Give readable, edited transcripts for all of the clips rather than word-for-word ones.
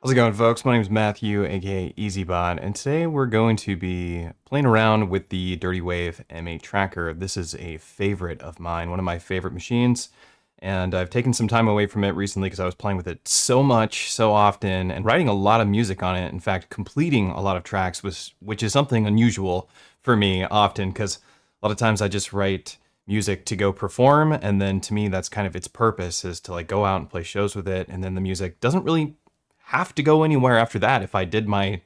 How's it going, folks? My name is Matthew, aka EZBOT, and today we're going to be playing around with the Dirty Wave M8 Tracker. This is a favorite of mine, one of my favorite machines, and I've taken some time away from it recently because I was playing with it so much, so often, and writing a lot of music on it. In fact, completing a lot of tracks, which is something unusual for me often, because a lot of times I just write music to go perform, and then to me that's kind of its purpose, is to like go out and play shows with it, and then the music doesn't really have to go anywhere after that. If I did my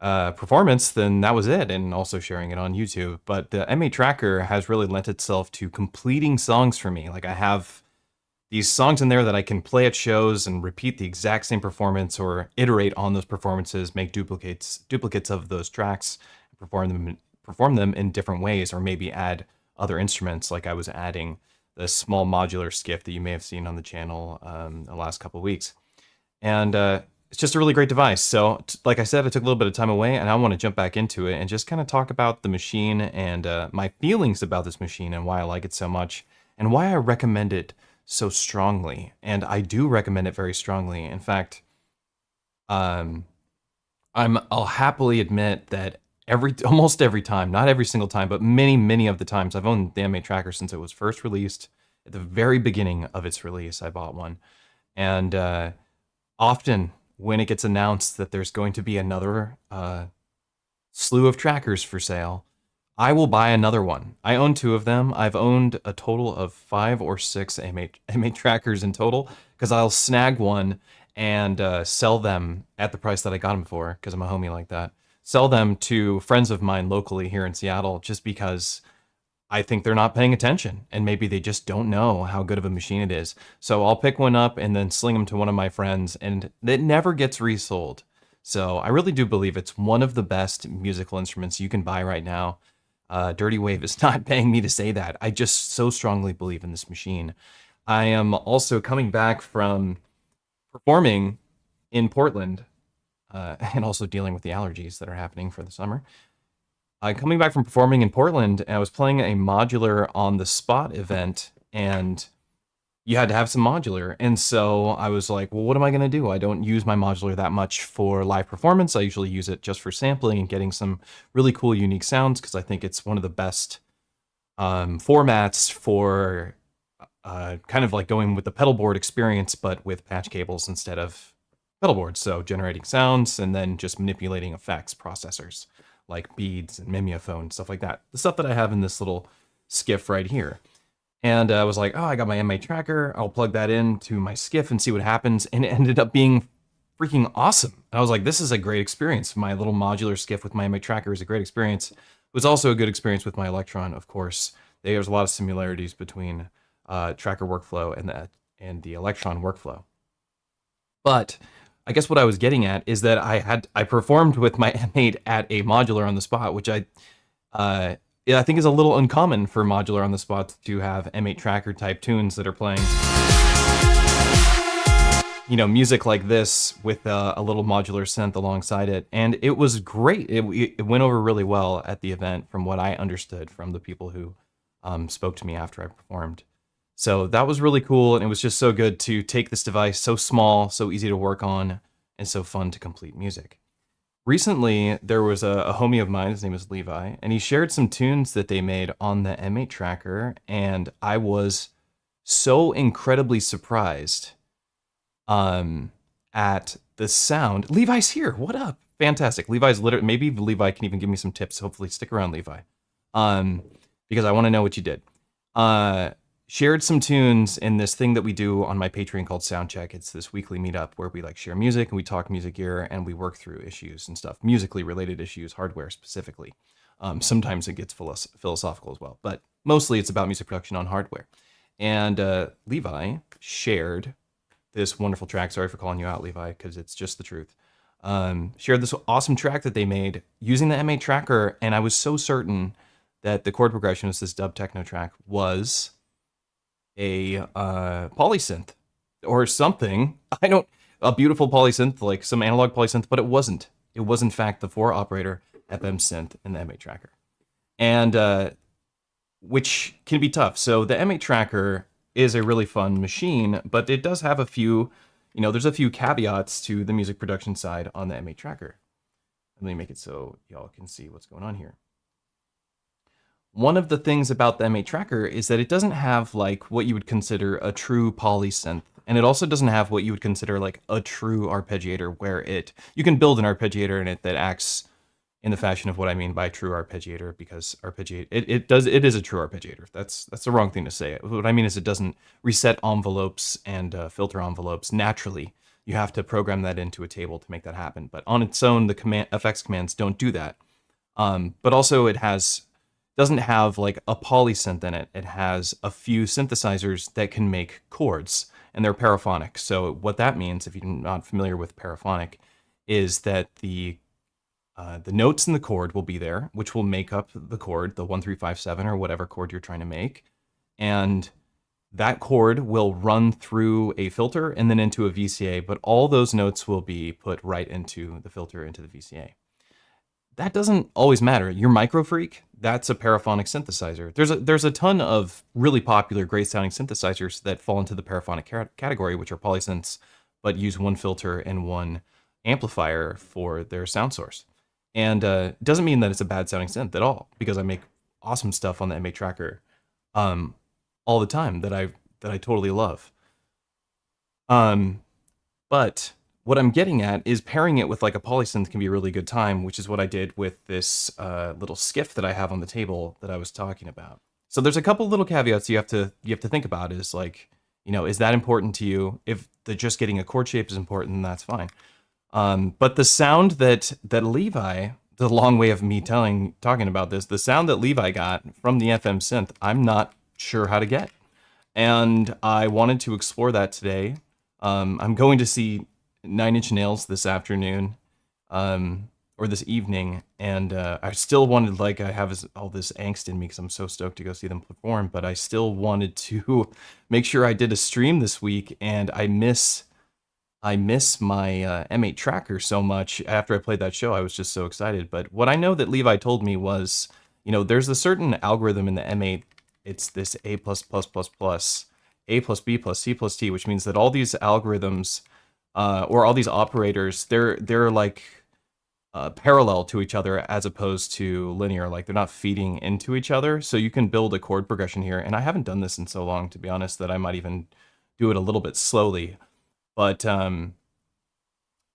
performance, then that was it, and also sharing it on YouTube. But the M8 Tracker has really lent itself to completing songs for me. Like, I have these songs in there that I can play at shows and repeat the exact same performance, or iterate on those performances, make duplicates of those tracks, perform them in different ways, or maybe add other instruments, like I was adding the small modular skiff that you may have seen on the channel the last couple of weeks. And it's just a really great device. So, like I said, I took a little bit of time away, and I want to jump back into it and just kind of talk about the machine and my feelings about this machine and why I like it so much and why I recommend it so strongly. And I do recommend it very strongly. In fact, I'll happily admit that almost every time, not every single time, but many of the times, I've owned the M8 Tracker since it was first released. At the very beginning of its release, I bought one. And often when it gets announced that there's going to be another slew of trackers for sale, I will buy another one. I own two of them. I've owned a total of 5 or 6 M8 trackers in total, because I'll snag one and sell them at the price that I got them for, because I'm a homie like that. Sell them to friends of mine locally here in Seattle, just because I think they're not paying attention, and maybe they just don't know how good of a machine it is. So I'll pick one up and then sling them to one of my friends, and it never gets resold. So I really do believe it's one of the best musical instruments you can buy right now. Dirty Wave is not paying me to say that. I just so strongly believe in this machine. I am also coming back from performing in Portland, and also dealing with the allergies that are happening for the summer. Coming back from performing in Portland, and I was playing a modular on the Spot event, and you had to have some modular. And so I was like, well, what am I going to do? I don't use my modular that much for live performance. I usually use it just for sampling and getting some really cool, unique sounds, because I think it's one of the best formats for kind of like going with the pedal board experience, but with patch cables instead of pedal boards. So generating sounds and then just manipulating effects processors, like beads and mimeophone, stuff like that. The stuff that I have in this little skiff right here. And I was like, oh, I got my M8 Tracker. I'll plug that into my skiff and see what happens. And it ended up being freaking awesome. And I was like, this is a great experience. My little modular skiff with my M8 Tracker is a great experience. It was also a good experience with my Electron, of course. There's a lot of similarities between Tracker workflow and the Electron workflow. But I guess what I was getting at is that I performed with my M8 at a modular on the Spot, which I think is a little uncommon for modular on the Spot to have M8 Tracker type tunes that are playing, music like this with a little modular synth alongside it. And it was great. It went over really well at the event, from what I understood from the people who spoke to me after I performed. So that was really cool, and it was just so good to take this device, so small, so easy to work on, and so fun to complete music. Recently, there was a homie of mine, his name is Levi, and he shared some tunes that they made on the M8 Tracker, and I was so incredibly surprised at the sound. Levi's here, what up? Fantastic. Levi's literally, maybe Levi can even give me some tips. Hopefully stick around, Levi, because I want to know what you did. Shared some tunes in this thing that we do on my Patreon called Soundcheck. It's this weekly meetup where we like share music and we talk music gear and we work through issues and stuff, musically related issues, hardware specifically. Sometimes it gets philosophical as well, but mostly it's about music production on hardware. And Levi shared this wonderful track. Sorry for calling you out, Levi, because it's just the truth. Shared this awesome track that they made using the M8 Tracker, and I was so certain that the chord progression of this dub techno track was a polysynth or something. A beautiful polysynth, like some analog polysynth, but it wasn't. It was in fact the 4-operator FM synth in the M8 Tracker, and which can be tough. So the M8 Tracker is a really fun machine, but it does have a few there's a few caveats to the music production side on the M8 tracker. Let me make it so y'all can see what's going on here. One of the things about the M8 tracker is that it doesn't have like what you would consider a true polysynth, and it also doesn't have what you would consider like a true arpeggiator, where you can build an arpeggiator in it that acts in the fashion of what I mean by true arpeggiator, because it is a true arpeggiator. That's the wrong thing to say. What I mean is it doesn't reset envelopes and filter envelopes naturally. You have to program that into a table to make that happen. But on its own, the effects commands don't do that. But also it doesn't have like a polysynth in it. It has a few synthesizers that can make chords, and they're paraphonic. So what that means, if you're not familiar with paraphonic, is that the notes in the chord will be there, which will make up the chord, the 1, 3, 5, 7, or whatever chord you're trying to make. And that chord will run through a filter and then into a VCA, but all those notes will be put right into the filter, into the VCA. That doesn't always matter. Your Microfreak, that's a paraphonic synthesizer. There's a ton of really popular, great sounding synthesizers that fall into the paraphonic category, which are polysynths, but use one filter and one amplifier for their sound source. And it doesn't mean that it's a bad sounding synth at all, because I make awesome stuff on the M8 tracker all the time that I totally love. But what I'm getting at is pairing it with like a polysynth can be a really good time, which is what I did with this little skiff that I have on the table that I was talking about. So there's a couple little caveats you have to think about. Is like, is that important to you? If just getting a chord shape is important, then that's fine. But the sound that Levi, the long way of me talking about this, the sound that Levi got from the FM synth, I'm not sure how to get. And I wanted to explore that today. I'm going to see 9 Inch Nails this afternoon, or this evening, and I still wanted, like, I have all this angst in me because I'm so stoked to go see them perform, but I still wanted to make sure I did a stream this week, and I miss my M8 tracker so much. After I played that show, I was just so excited. But what I know that Levi told me was, there's a certain algorithm in the M8. It's this A++++, A plus B plus C plus T, which means that all these algorithms, or all these operators, they're like parallel to each other as opposed to linear. Like, they're not feeding into each other. So you can build a chord progression here. And I haven't done this in so long, to be honest, that I might even do it a little bit slowly. But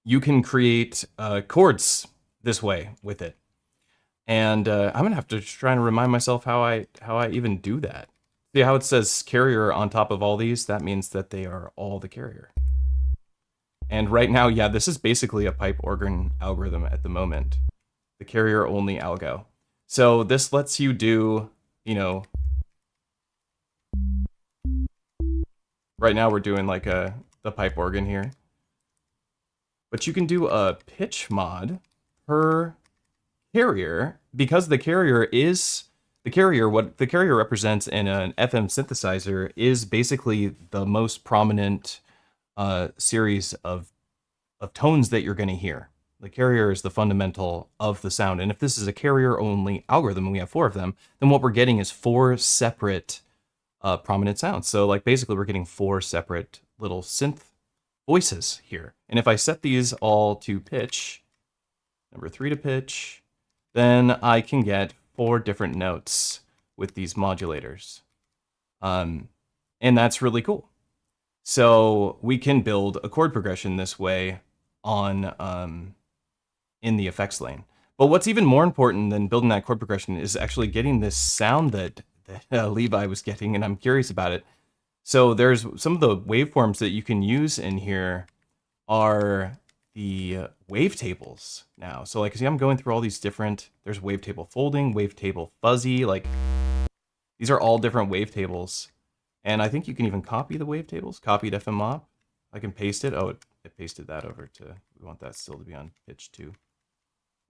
you can create chords this way with it. And I'm gonna have to try and remind myself how I even do that. See how it says carrier on top of all these? That means that they are all the carrier. And right now, yeah, this is basically a pipe organ algorithm at the moment. The carrier only algo. So this lets you do, right now we're doing like the pipe organ here. But you can do a pitch mod per carrier, because the carrier what the carrier represents in an FM synthesizer is basically the most prominent series of tones that you're going to hear. The carrier is the fundamental of the sound. And if this is a carrier only algorithm and we have 4 of them, then what we're getting is 4 separate prominent sounds. So like basically we're getting 4 separate little synth voices here. And if I set these all to pitch, number 3 to pitch, then I can get 4 different notes with these modulators. And that's really cool. So we can build a chord progression this way on in the effects lane. But what's even more important than building that chord progression is actually getting this sound that Levi was getting, and I'm curious about it. So there's some of the waveforms that you can use in here are the wavetables now. So like, see, I'm going through all these different, there's wavetable folding, wavetable fuzzy, like these are all different wavetables. And I think you can even copy the wavetables, copied FMOP. I can paste it. Oh, it pasted that over to, we want that still to be on pitch too.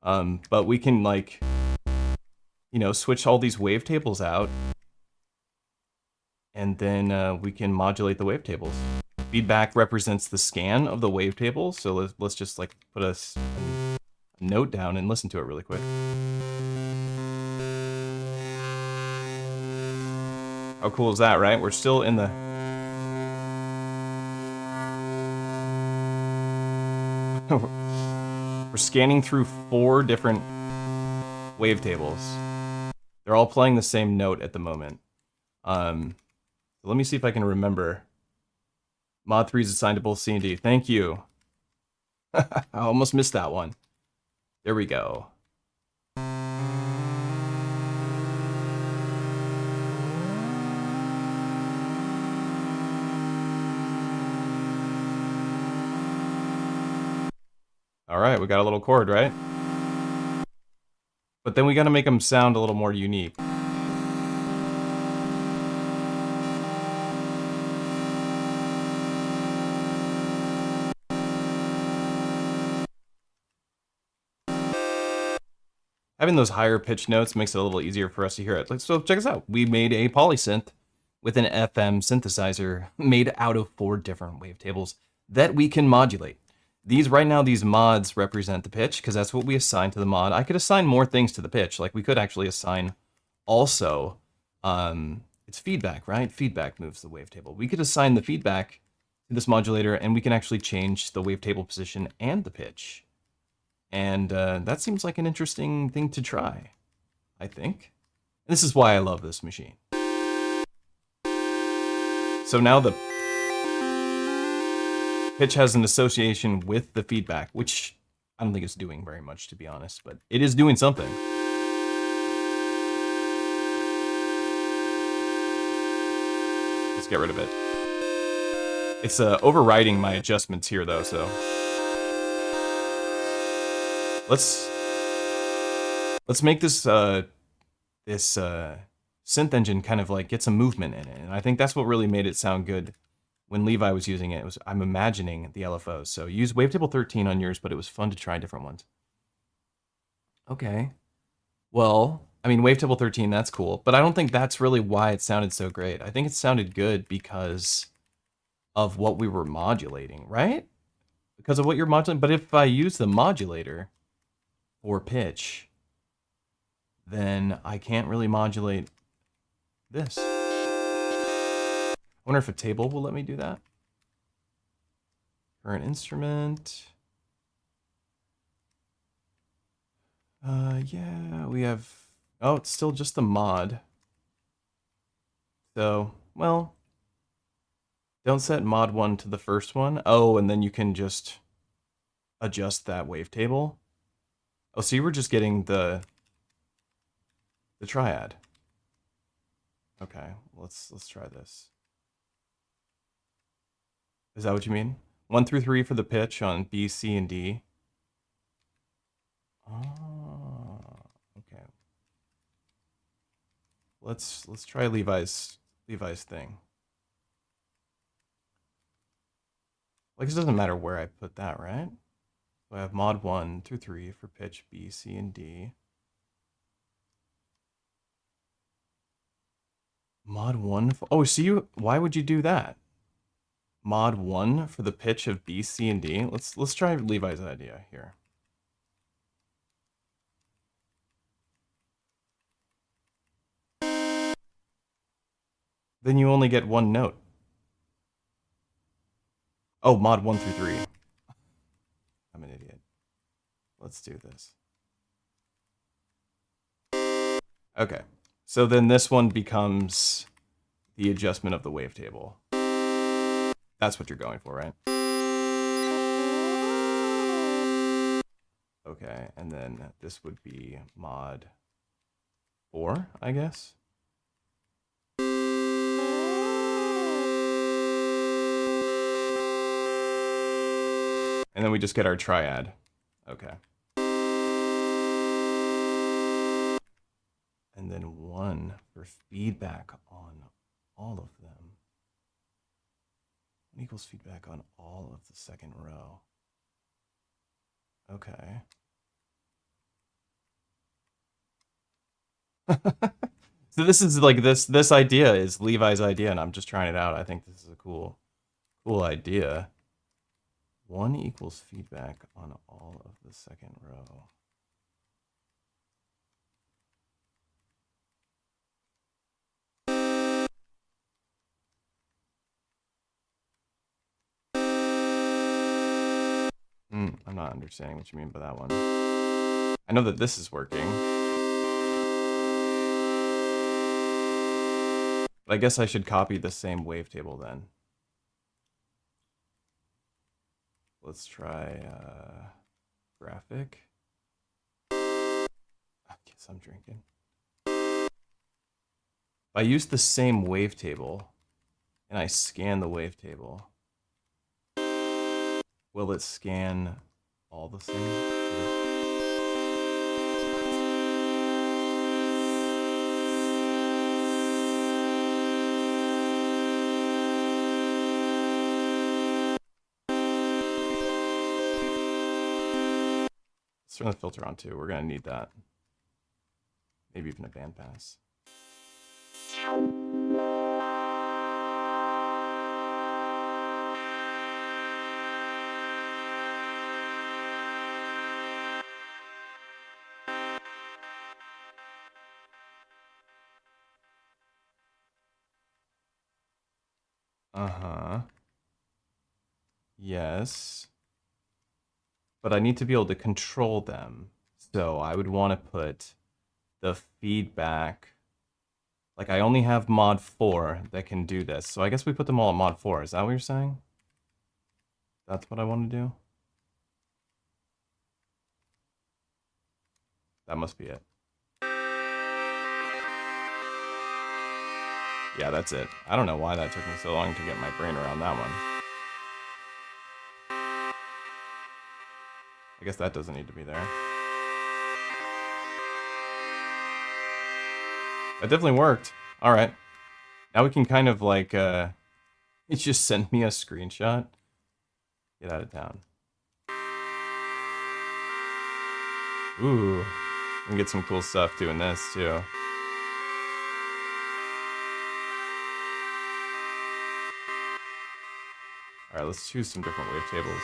But we can like, switch all these wavetables out, and then we can modulate the wavetables. Feedback represents the scan of the wavetable. So let's just like put a note down and listen to it really quick. How cool is that, right? We're still in the... We're scanning through 4 different wavetables. They're all playing the same note at the moment. Let me see if I can remember. Mod 3 is assigned to both C and D. Thank you. I almost missed that one. There we go. All right, we got a little chord, right? But then we got to make them sound a little more unique. Having those higher pitch notes makes it a little easier for us to hear it. So check us out. We made a polysynth with an FM synthesizer made out of 4 different wavetables that we can modulate. These right now, these mods represent the pitch because that's what we assign to the mod. I could assign more things to the pitch. Like we could actually assign also, it's feedback, right? Feedback moves the wavetable. We could assign the feedback to this modulator and we can actually change the wavetable position and the pitch. And that seems like an interesting thing to try, I think. This is why I love this machine. So now the pitch has an association with the feedback, which I don't think it's doing very much, to be honest, but it is doing something. Let's get rid of it. It's overriding my adjustments here, though, so... Let's make this this synth engine kind of like get some movement in it, and I think that's what really made it sound good when Levi was using it. I'm imagining the LFOs. So use Wavetable 13 on yours, but it was fun to try different ones. Okay, well, I mean Wavetable 13, that's cool, but I don't think that's really why it sounded so great. I think it sounded good because of what we were modulating, right? Because of what you're modulating. But if I use the modulator or pitch, then I can't really modulate this. I wonder if a table will let me do that. Current instrument. Yeah, we have, oh, it's still just the mod. So, well, don't set mod 1 to the first one. Oh, and then you can just adjust that wavetable. Oh, so you were just getting the triad. Okay, let's try this. Is that what you mean? 1 through 3 for the pitch on B, C, and D. Oh, okay. Let's try Levi's thing. Like, it doesn't matter where I put that, right? So I have mod 1 through 3 for pitch B, C, and D. Mod 1 for, oh, see, why would you do that? Mod 1 for the pitch of B, C, and D. Let's try Levi's idea here. Then you only get 1 note. Oh, mod 1 through 3. I'm an idiot. Let's do this. Okay, so then this one becomes the adjustment of the wavetable. That's what you're going for, right? Okay, and then this would be mod 4, I guess. And then we just get our triad. Okay. And then 1 for feedback on all of them. 1 equals feedback on all of the second row. Okay. So this is like this idea is Levi's idea, and I'm just trying it out. I think this is a cool idea. 1 equals feedback on all of the second row. I'm not understanding what you mean by that one. I know that this is working. But I guess I should copy the same wavetable then. Let's try graphic. I guess I'm drinking. If I use the same wavetable and I scan the wavetable, will it scan all the same? Let's turn the filter on too. We're gonna need that. Maybe even a bandpass. Yes. But I need to be able to control them. So I would want to put the feedback. Like I only have mod 4 that can do this. So I guess we put them all at mod 4. Is that what you're saying? That's what I want to do? That must be it. Yeah, that's it. I don't know why that took me so long to get my brain around that one. I guess that doesn't need to be there. That definitely worked. All right. Now we can kind of like, it just sent me a screenshot. Get out of town. Ooh, we can get some cool stuff doing this too. All right, let's choose some different wavetables.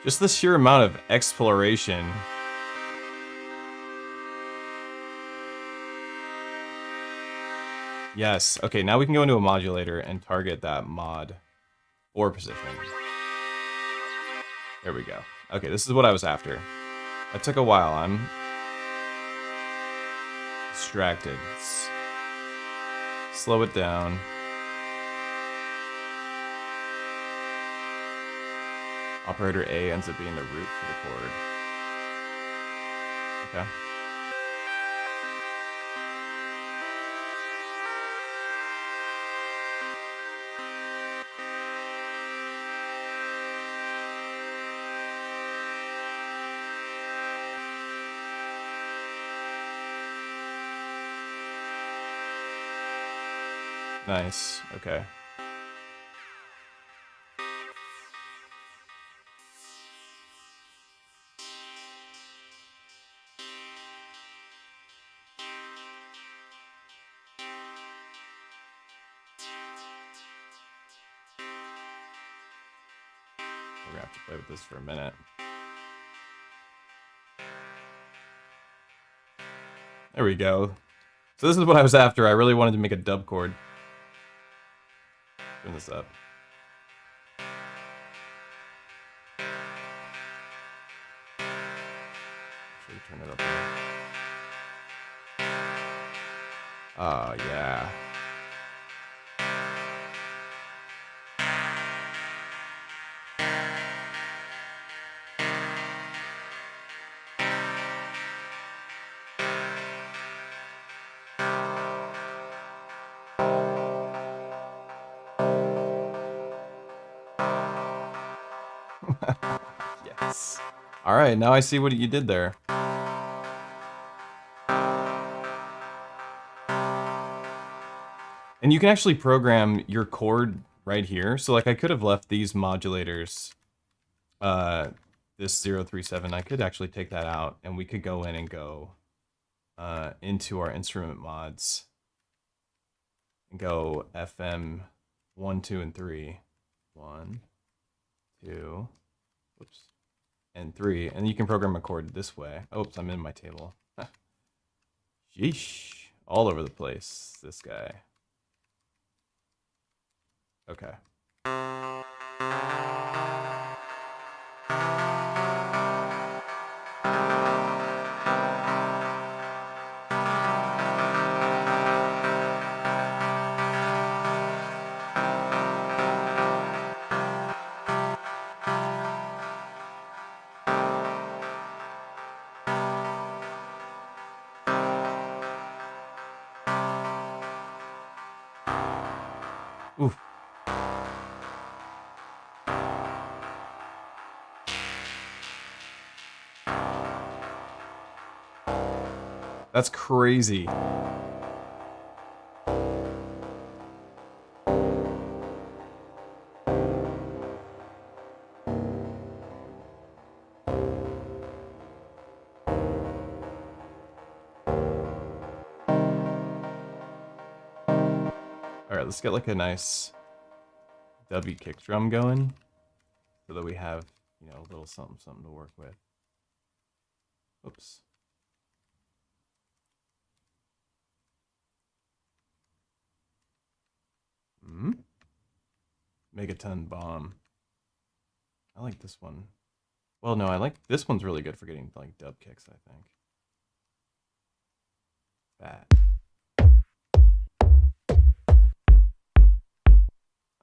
Just the sheer amount of exploration. Yes, okay, now we can go into a modulator and target that mod 4 position. There we go. Okay, this is what I was after. That took a while. I'm distracted. Slow it down. Operator A ends up being the root for the chord. Okay. Nice. Okay. We're gonna have to play with this for a minute. There we go. So this is what I was after. I really wanted to make a dub chord. Turn this up. Should we turn it up here? Oh, yeah. Yes. All right, now I see what you did there. And you can actually program your chord right here. So like I could have left these modulators, this 037, I could actually take that out and we could go in and go into our instrument mods and go FM 1, 2, and 3. 1, 2, whoops, and 3. And you can program a chord this way. Oops, I'm in my table. Sheesh. All over the place, this guy. Okay. Oof. That's crazy. Alright, let's get like a nice W kick drum going so that we have, you know, a little something to work with. Oops. Megaton bomb. I like this one. Well, no, I like this one's really good for getting like dub kicks, I think. That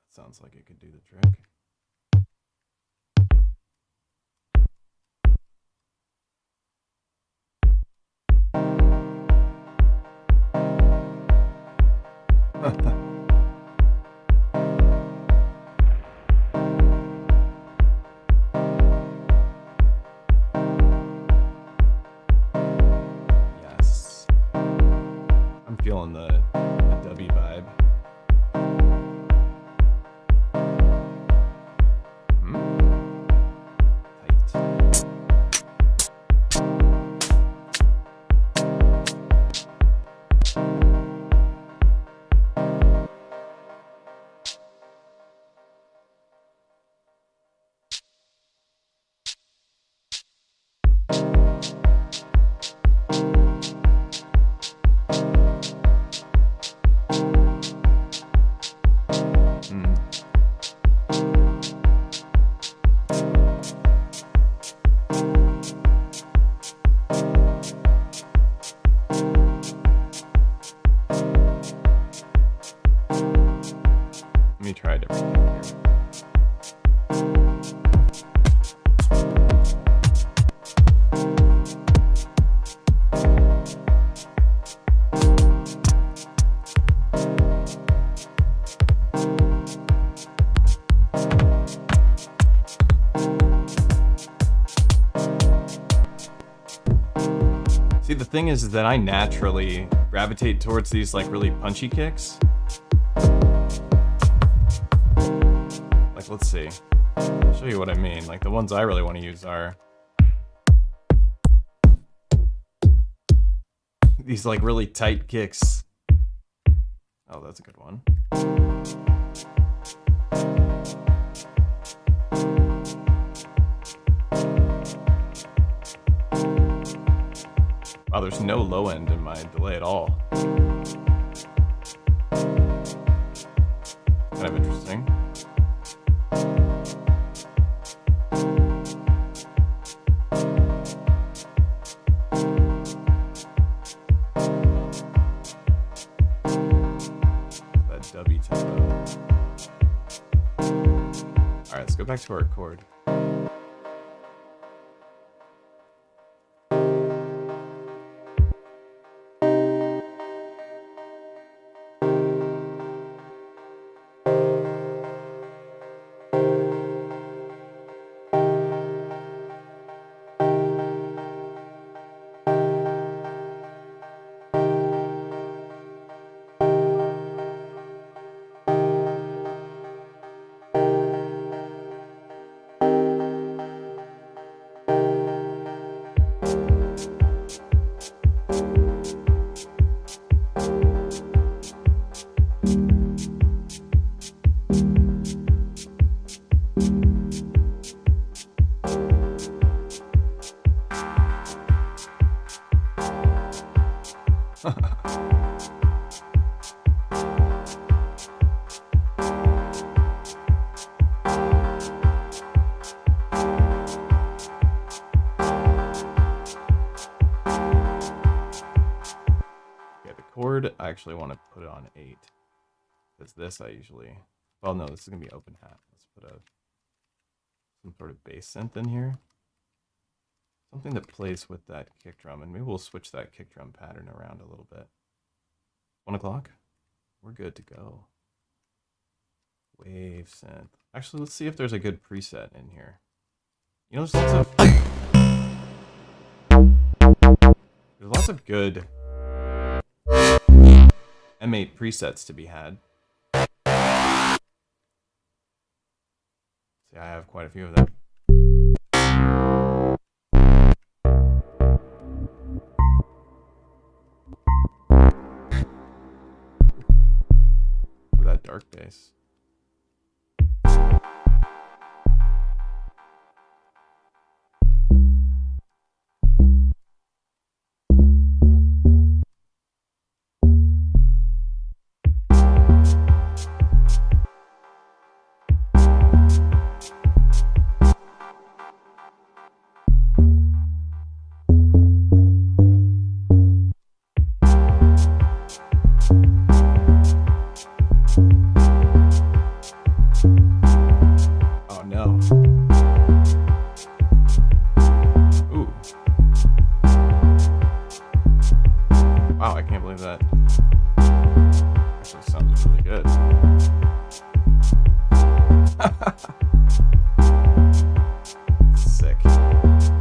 sounds like it could do the trick. Yes. I'm feeling the W vibe. Let me try a different thing here. See, the thing is that I naturally gravitate towards these like really punchy kicks. Like, let's see. I'll show you what I mean. Like, the ones I really want to use are these like really tight kicks. Oh, that's a good one. Wow, there's no low end in my delay at all. Kind of interesting. That W tempo. Alright, let's go back to our chord. I actually want to put it on 8. Because this I usually... Well, no, this is going to be open hat. Let's put some sort of bass synth in here. Something that plays with that kick drum. And maybe we'll switch that kick drum pattern around a little bit. 1 o'clock? We're good to go. Wave synth. Actually, let's see if there's a good preset in here. You know, there's lots of good M8 presets to be had. See, I have quite a few of them. Ooh, that dark bass. Wow, I can't believe that. Actually sounds really good. Sick. Let's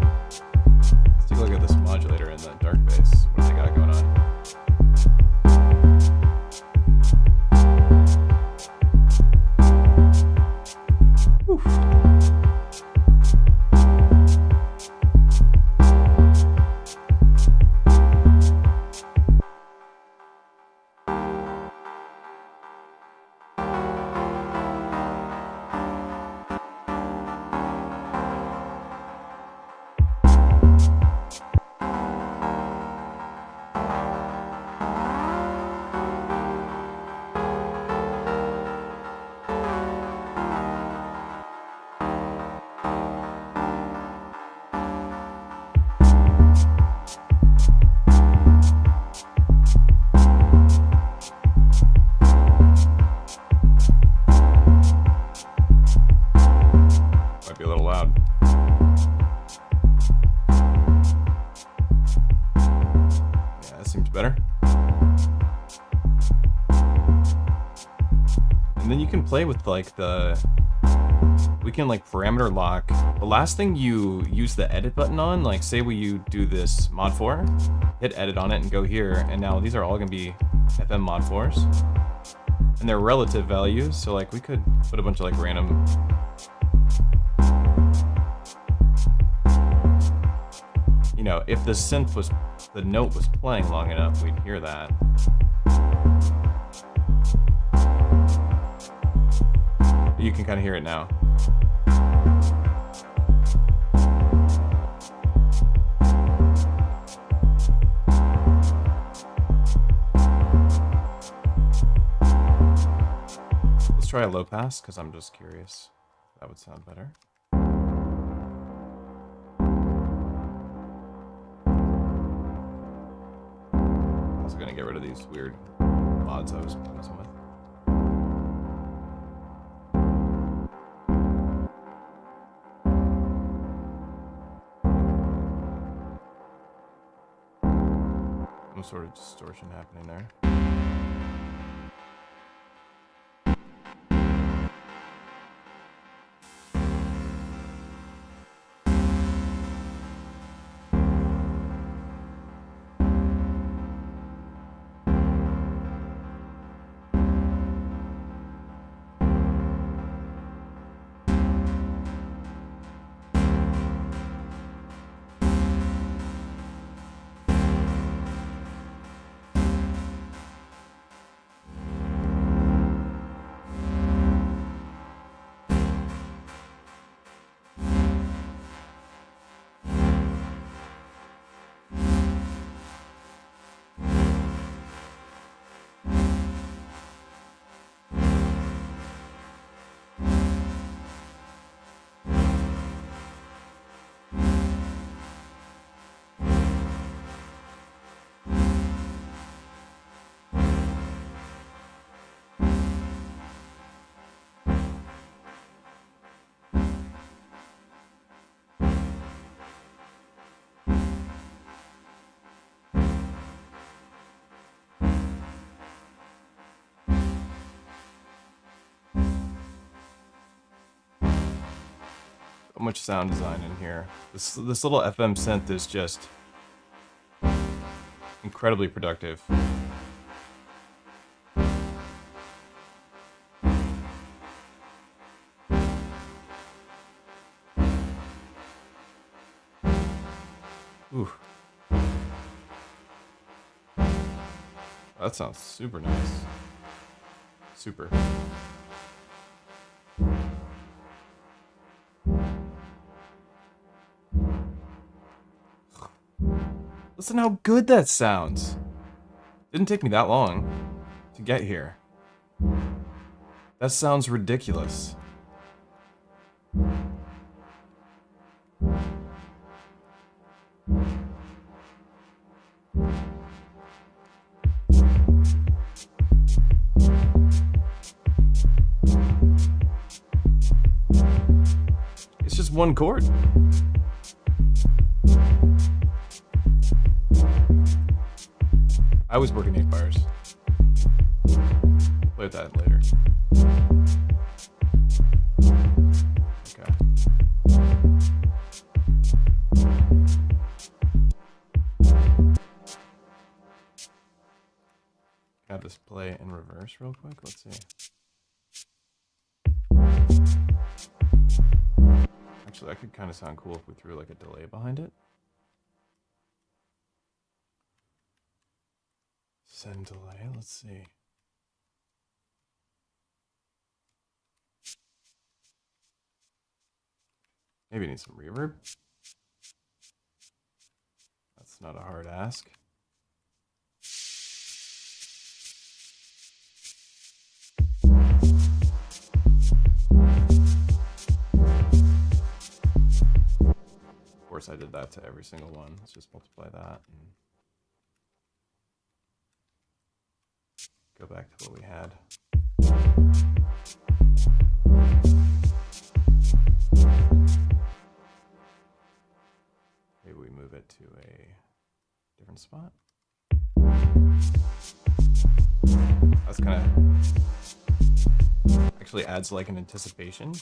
take a look at this modulator and the dark bass. What do they got going on? Whew. Might be a little loud. Yeah, that seems better. And then you can play with like we can like parameter lock. The last thing you use the edit button on, like say you do this mod 4, hit edit on it and go here, and now these are all gonna be FM mod 4s. And they're relative values, so like we could put a bunch of like random you know, if the synth was, the note was playing long enough, we'd hear that. You can kind of hear it now. Let's try a low pass, because I'm just curious. That would sound better. I'm also going to get rid of these weird mods I was messing with. Some sort of distortion happening there. So much sound design in here. This little FM synth is just incredibly productive. Ooh. That sounds super nice. Super. Listen how good that sounds. Didn't take me that long to get here. That sounds ridiculous. It's just one chord. I was working 8 bars. Play with that later. Okay. Have this play in reverse real quick. Let's see. Actually, that could kind of sound cool if we threw like a delay behind it. Send delay, let's see. Maybe need some reverb. That's not a hard ask. Of course, I did that to every single one. Let's just multiply that and go back to what we had. Maybe we move it to a different spot. That's kind of actually adds like an anticipation.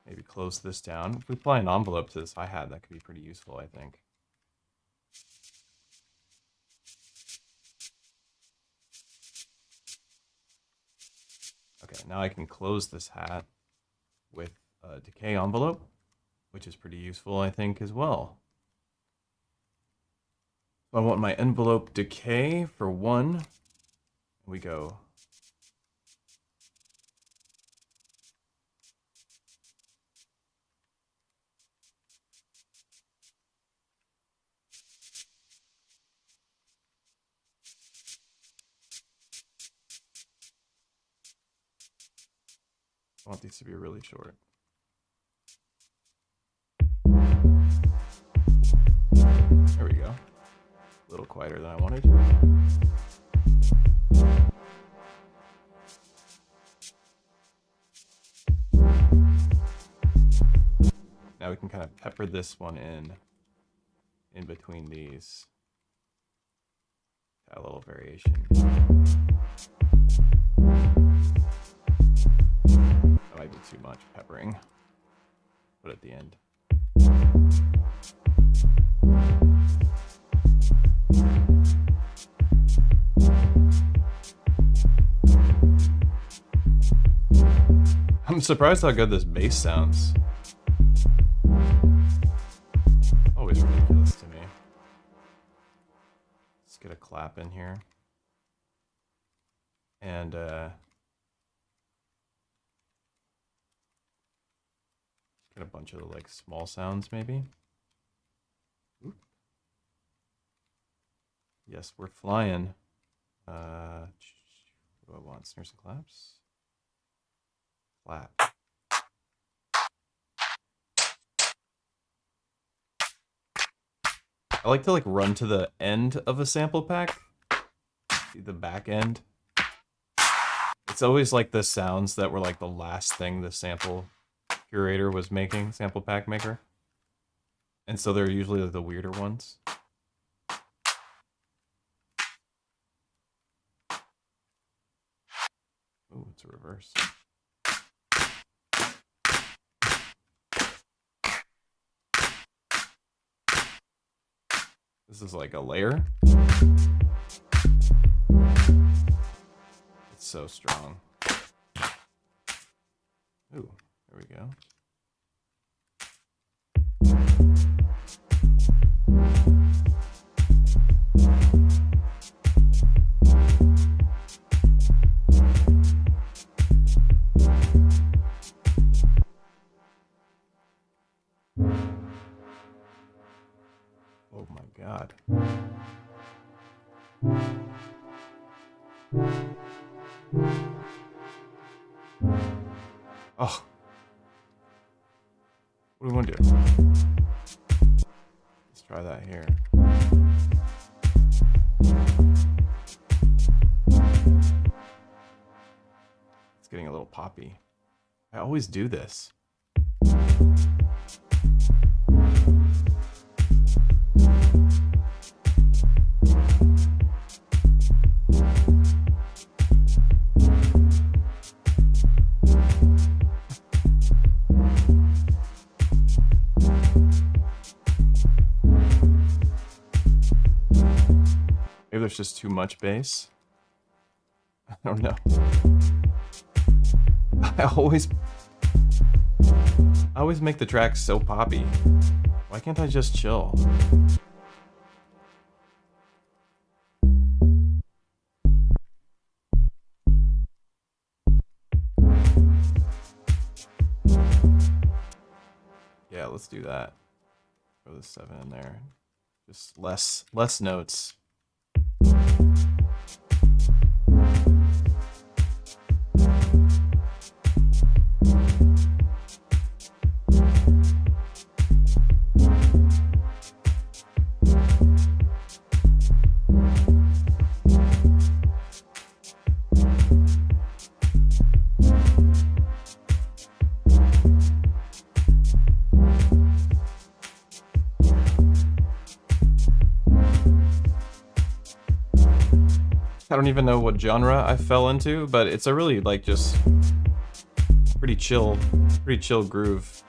Maybe close this down. If we apply an envelope to this hi-hat, that could be pretty useful, I think. Okay, now I can close this hat with a decay envelope, which is pretty useful, I think, as well. So I want my envelope decay for 1. We go. I want these to be really short. There we go. A little quieter than I wanted. Now we can kind of pepper this one in between these. Add a little variation. That might be too much peppering. Put it at the end. I'm surprised how good this bass sounds. Always ridiculous to me. Let's get a clap in here. And get a bunch of like small sounds maybe. Oop. Yes, we're flying. Do I want snares and claps? Flat. I like to like run to the end of a sample pack. See the back end. It's always like the sounds that were like the last thing the sample curator was making, sample pack maker. And so they're usually the weirder ones. Oh, it's a reverse. This is like a layer. It's so strong. Ooh, there we go. Oh my God. Oh. What do we want to do? Let's try that here. It's getting a little poppy. I always do this. Maybe there's just too much bass. I don't know. I always make the tracks so poppy. Why can't I just chill? Yeah, let's do that. Throw the 7 in there. Just less notes. I don't even know what genre I fell into, but it's a really like just pretty chill groove.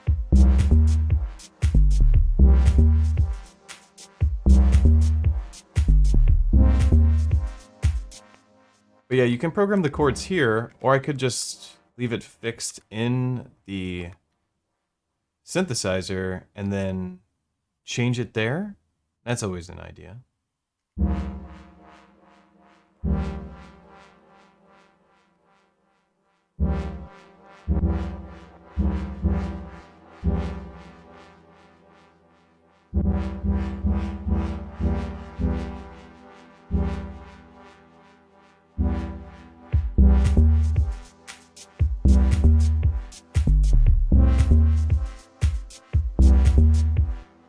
But yeah, you can program the chords here, or I could just leave it fixed in the synthesizer and then change it there. That's always an idea.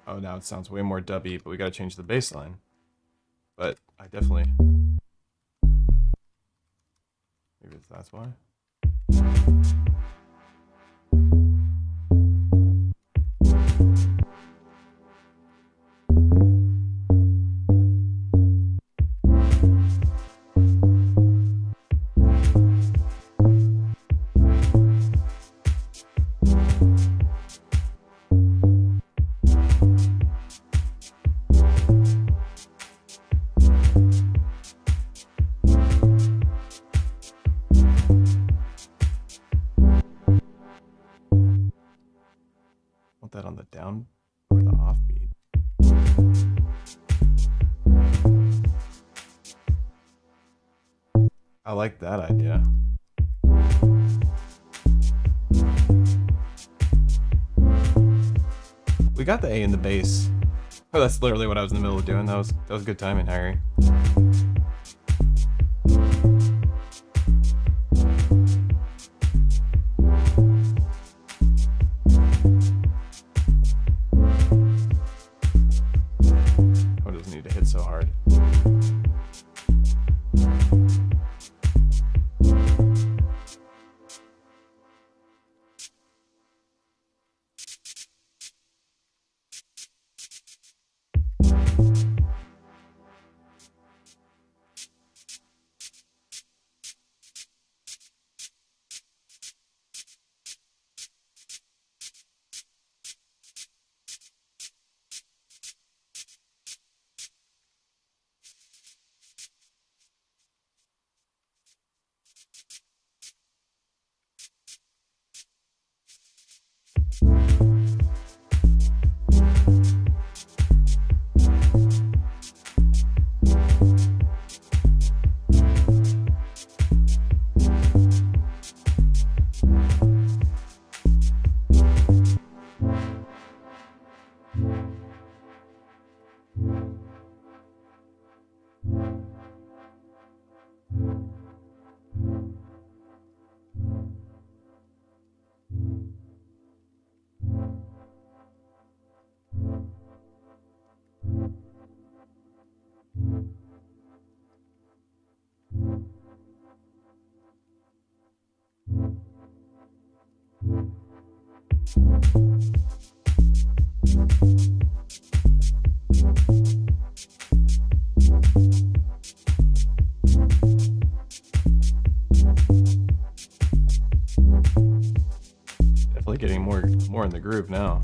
Oh, now it sounds way more dubby, but we gotta change the bass line. But I definitely... Maybe that's why. That on the down or the offbeat. I like that idea. We got the A in the bass. Oh, that's literally what I was in the middle of doing. That was good timing, Harry. So hard. groove now.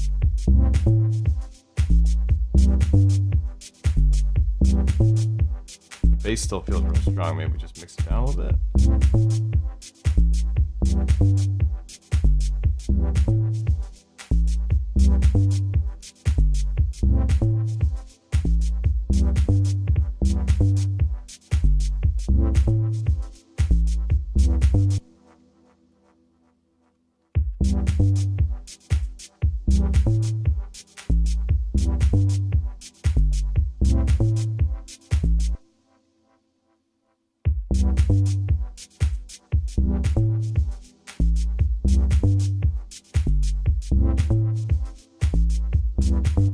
The bass still feels real strong. Maybe we just mix it down a little bit.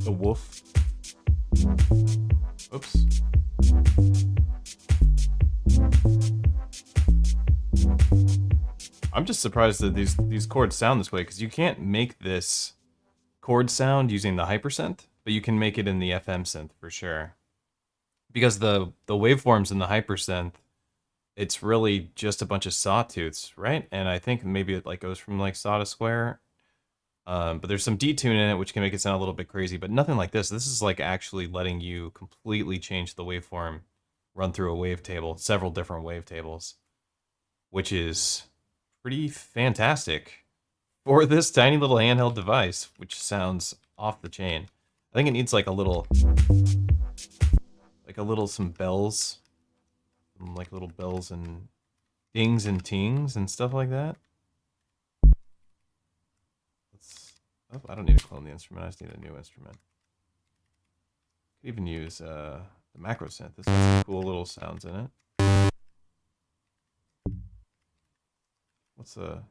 The wolf. Oops. I'm just surprised that these chords sound this way, because you can't make this chord sound using the hypersynth, but you can make it in the FM synth for sure. Because the waveforms in the hypersynth, it's really just a bunch of sawtooths, right? And I think maybe it like goes from like saw to square. But there's some detune in it, which can make it sound a little bit crazy, but nothing like this. This is like actually letting you completely change the waveform, run through a wavetable, several different wavetables, which is pretty fantastic for this tiny little handheld device, which sounds off the chain. I think it needs like a little some bells, like little bells and dings and tings and stuff like that. Oh, I don't need to clone the instrument. I just need a new instrument. Could even use the macro synth. This has some cool little sounds in it. What's a...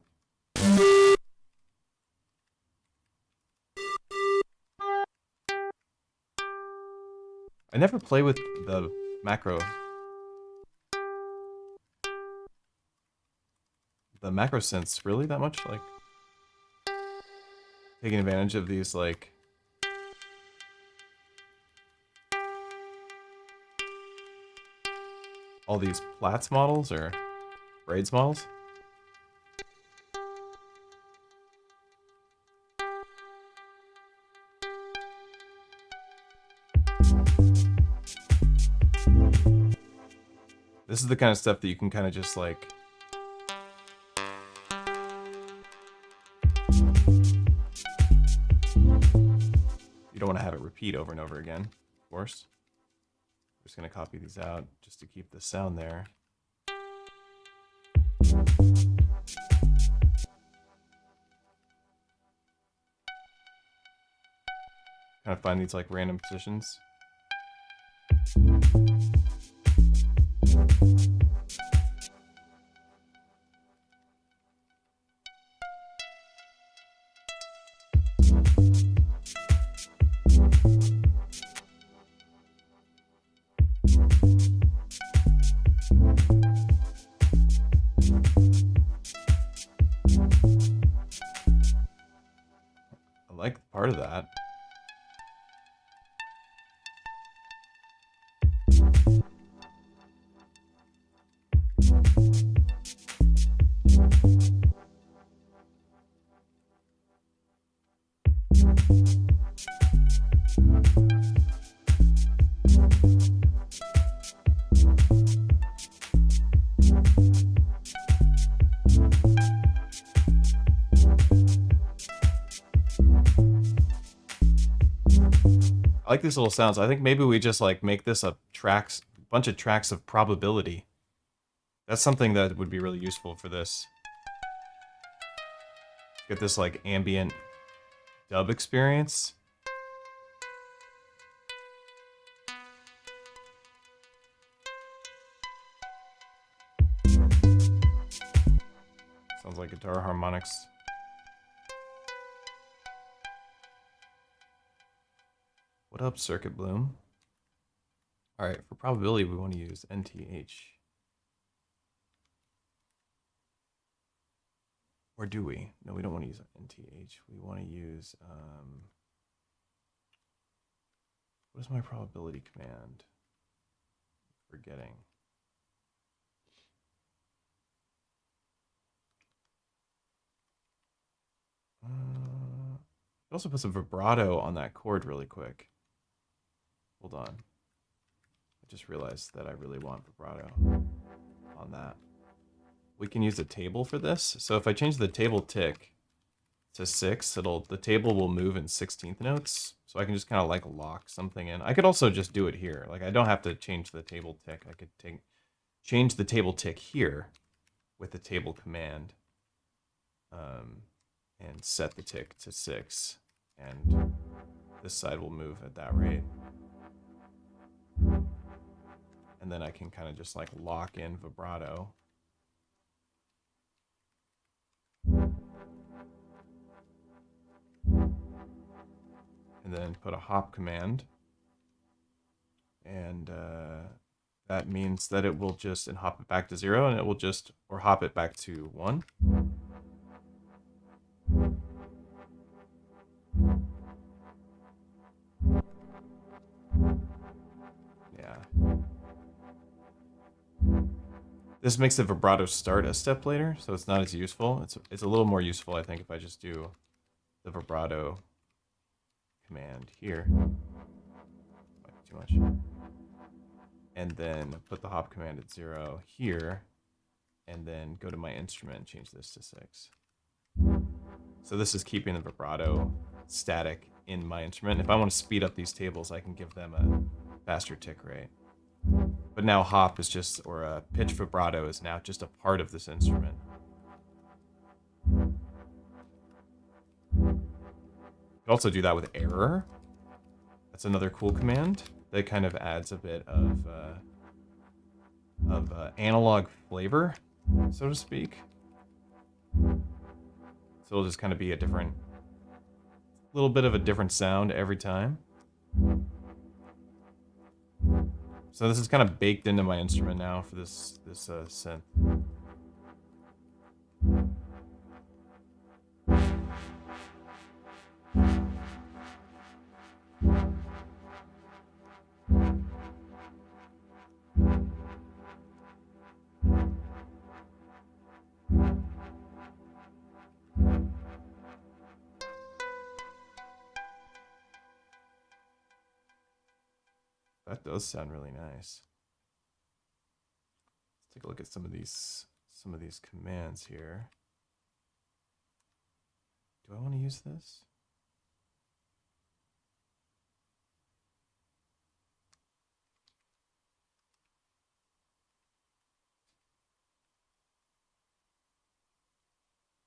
I never play with the macro. The macro synths really that much, like taking advantage of these like all these Platts models or braids models. This is the kind of stuff that you can kind of just like you don't want to have it repeat over and over again, of course. I'm just going to copy these out just to keep the sound there. Kind of find these like random positions. I like part of that. I like these little sounds. I think maybe we just like make this a bunch of tracks of probability. That's something that would be really useful for this. Get this like ambient dub experience. Sounds like guitar harmonics. What up, Circuit Bloom? All right, for probability, we want to use NTH. Or do we? No, we don't want to use NTH. We want to use, what is my probability command? Forgetting. Also put some vibrato on that chord really quick. Hold on. I just realized that I really want vibrato on that. We can use a table for this. So if I change the table tick to 6, the table will move in 16th notes. So I can just kind of like lock something in. I could also just do it here. Like I don't have to change the table tick. I could change the table tick here with the table command, and set the tick to 6, and this side will move at that rate. And then I can kind of just like lock in vibrato. And then put a hop command. And that means that it will just, and hop it back to 0, and it will just, or hop it back to 1. Yeah. This makes the vibrato start a step later, so it's not as useful. It's a little more useful, I think, if I just do the vibrato command here. Might be too much. And then put the hop command at 0 here, and then go to my instrument and change this to 6. So this is keeping the vibrato static in my instrument. If I want to speed up these tables, I can give them a faster tick rate. But now hop is just, or pitch vibrato is now just a part of this instrument. You can also do that with error. That's another cool command that kind of adds a bit of analog flavor, so to speak. So it'll just kind of be a little bit of a different sound every time. So this is kind of baked into my instrument now for this synth. That does sound really nice. Let's take a look at some of these commands here. Do I want to use this?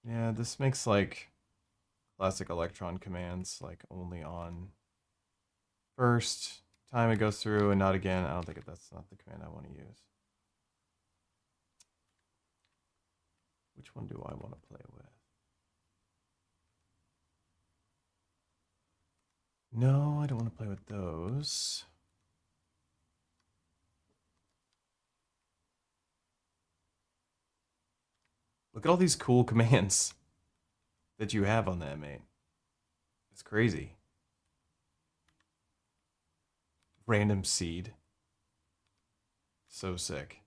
Yeah, this makes like classic Electron commands, like only on first time it goes through and not again. I don't think that's not the command I want to use. Which one do I want to play with? No, I don't want to play with those. Look at all these cool commands that you have on the M8. It's crazy. Random seed. So sick.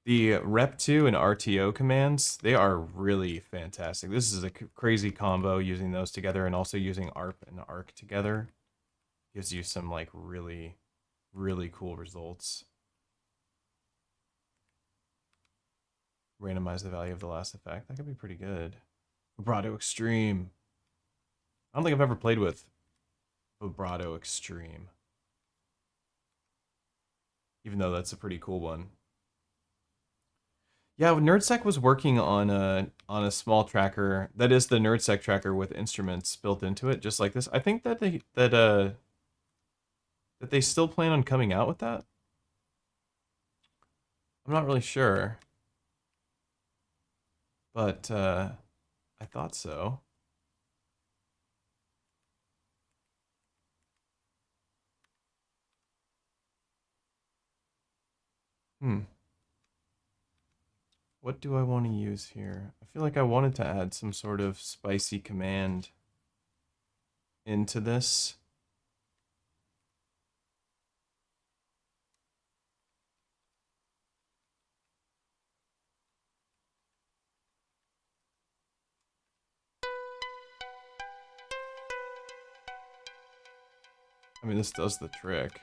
The rep2 and RTO commands, they are really fantastic. This is a crazy combo using those together, and also using ARP and ARC together gives you some like really, really cool results. Randomize the value of the last effect. That could be pretty good. Vibrato Extreme. I don't think I've ever played with Vibrato Extreme, even though that's a pretty cool one. Yeah, NerdSec was working on a small tracker that is the NerdSec tracker with instruments built into it, just like this. I think that they still plan on coming out with that. I'm not really sure, but I thought so. What do I want to use here? I feel like I wanted to add some sort of spicy command into this. I mean, this does the trick.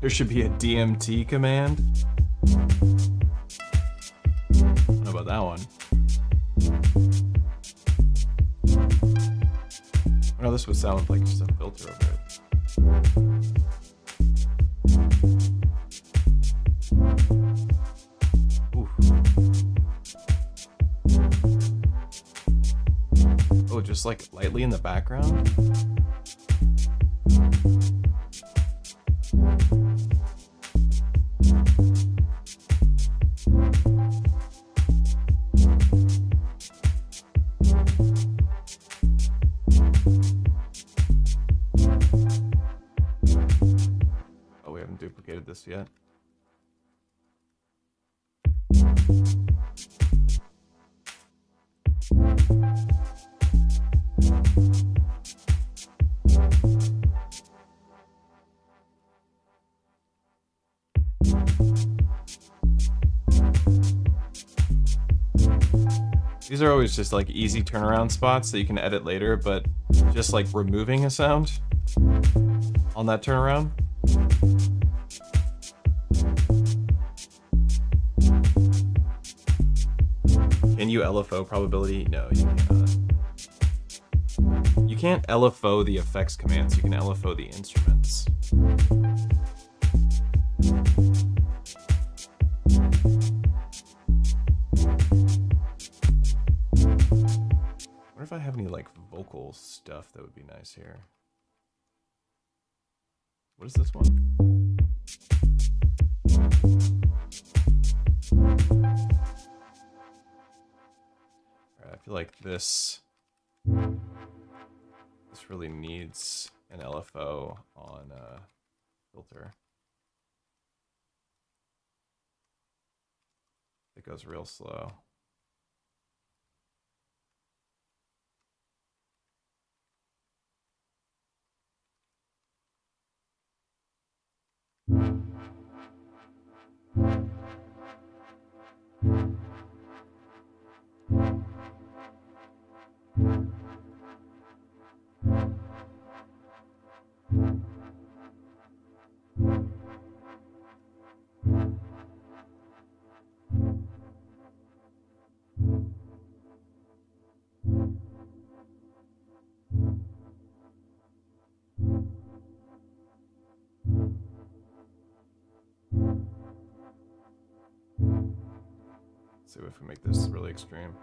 There should be a DMT command. I don't know about that one. Oh, this would sound like just a filter over it. Ooh. Oh, just like lightly in the background? Duplicated this yet. These are always just like easy turnaround spots that you can edit later, but just like removing a sound on that turnaround. Can you LFO probability? No, you cannot. You can't LFO the effects commands, you can LFO the instruments. I wonder if I have any like vocal stuff that would be nice here. What is this one? I feel like this really needs an LFO on a filter. It goes real slow. Let's see if we make this really extreme.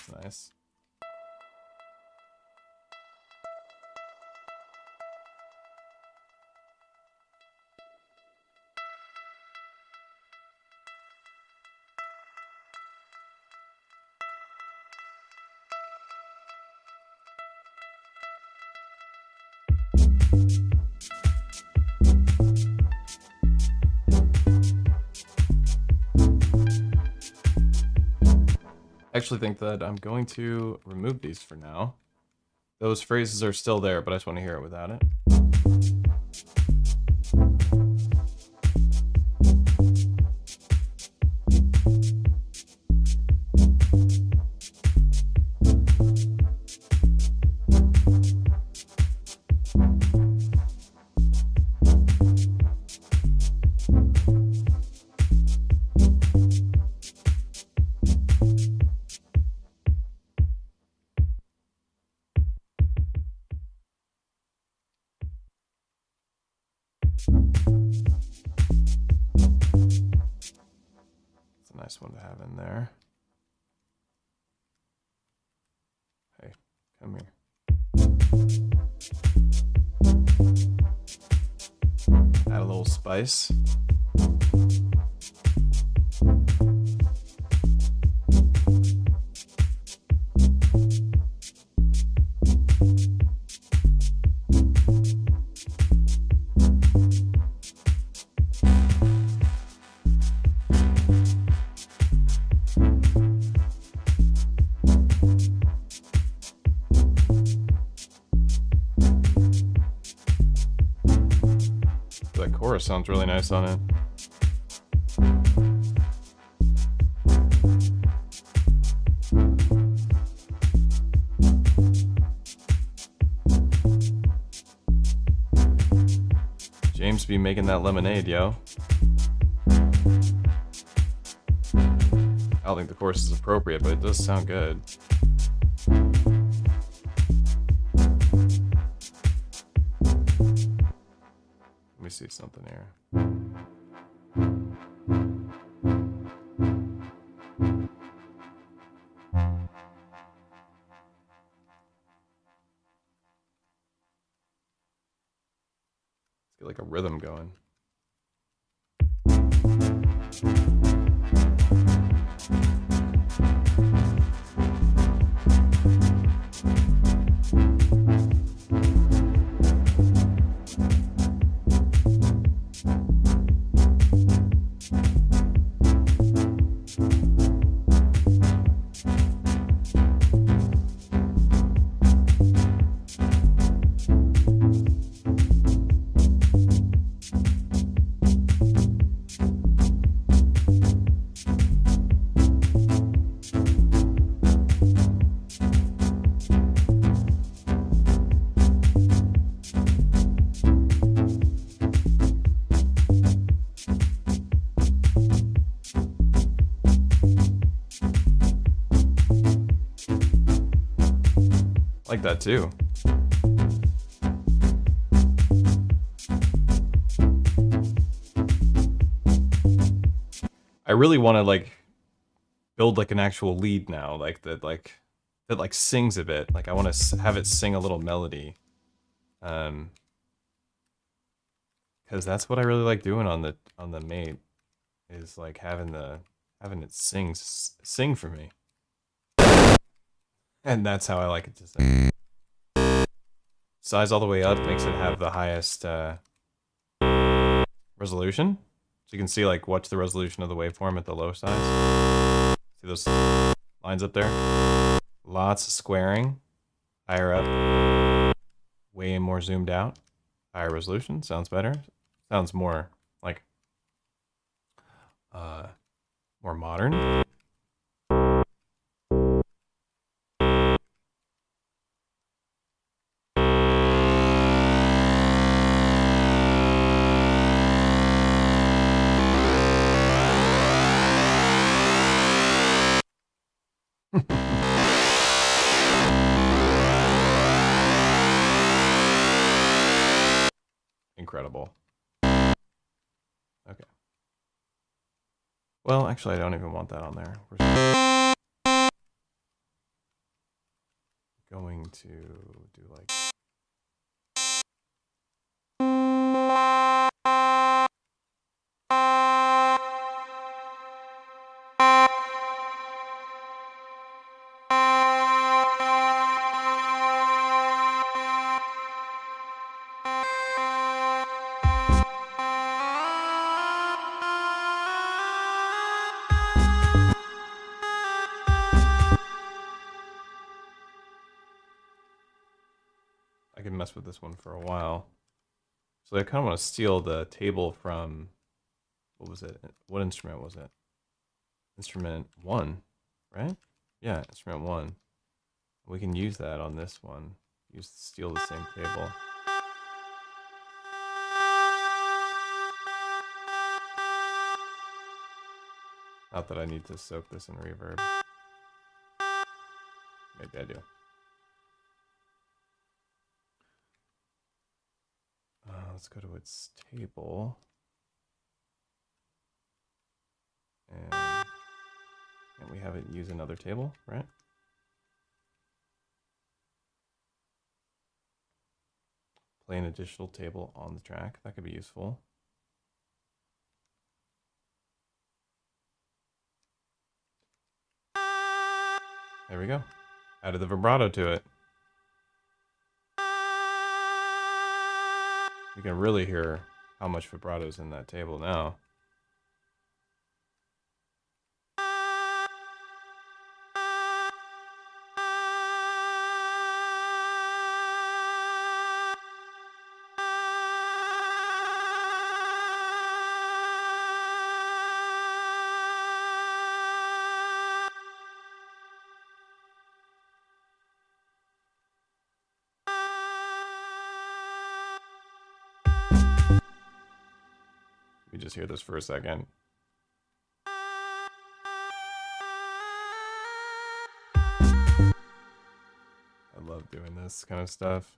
That's nice. I actually think that I'm going to remove these for now. Those phrases are still there, but I just want to hear it without it. It's a nice one to have in there. Hey, come here. Add a little spice. That chorus sounds really nice on it. James be making that lemonade, yo. I don't think the chorus is appropriate, but it does sound good. Let me see something here. Let's get like a rhythm going. Like that too. I really want to like build like an actual lead now, like that sings a bit. Like I want to have it sing a little melody, because that's what I really like doing on the mate, is like having it sing for me. And that's how I like it to sing. Size all the way up makes it have the highest resolution. So you can see, like, what's the resolution of the waveform at the low size. See those lines up there? Lots of squaring. Higher up. Way more zoomed out. Higher resolution. Sounds better. Sounds more, like, more modern. Incredible. Okay. Well, actually, I don't even want that on there. going to do like... I can mess with this one for a while. So I kind of want to steal the table from, what was it? What instrument was it? Instrument 1, right? Yeah, instrument 1. We can use that on this one. Steal the same table. Not that I need to soak this in reverb. Maybe I do. Let's go to its table. And we have it use another table, right? Play an additional table on the track. That could be useful. There we go. Added the vibrato to it. You can really hear how much vibrato is in that table now. We just hear this for a second. I love doing this kind of stuff.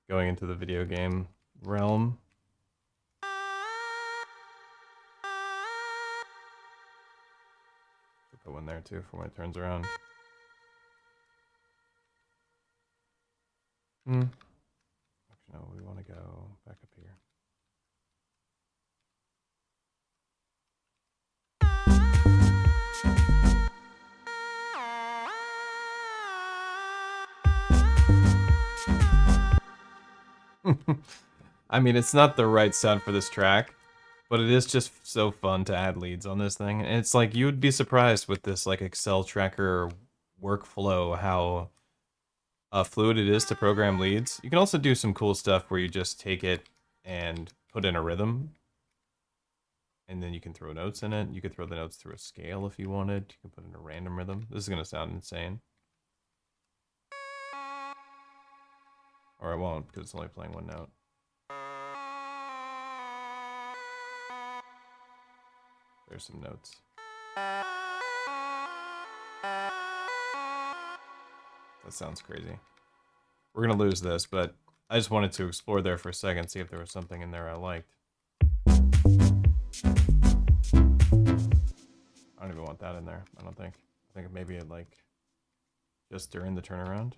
Going into the video game realm. Put one there too for when it turns around. Actually, no, we want to go back up here. I mean, it's not the right sound for this track, but it is just so fun to add leads on this thing. And it's like, you would be surprised with this like Excel tracker workflow, how fluid it is to program leads. You can also do some cool stuff where you just take it and put in a rhythm, and then you can throw notes in it. You could throw the notes through a scale if you wanted. You can put in a random rhythm. This is going to sound insane. Or I won't, because it's only playing one note. There's some notes. That sounds crazy. We're going to lose this, but I just wanted to explore there for a second, see if there was something in there I liked. I don't even want that in there, I don't think. I think maybe it like just during the turnaround.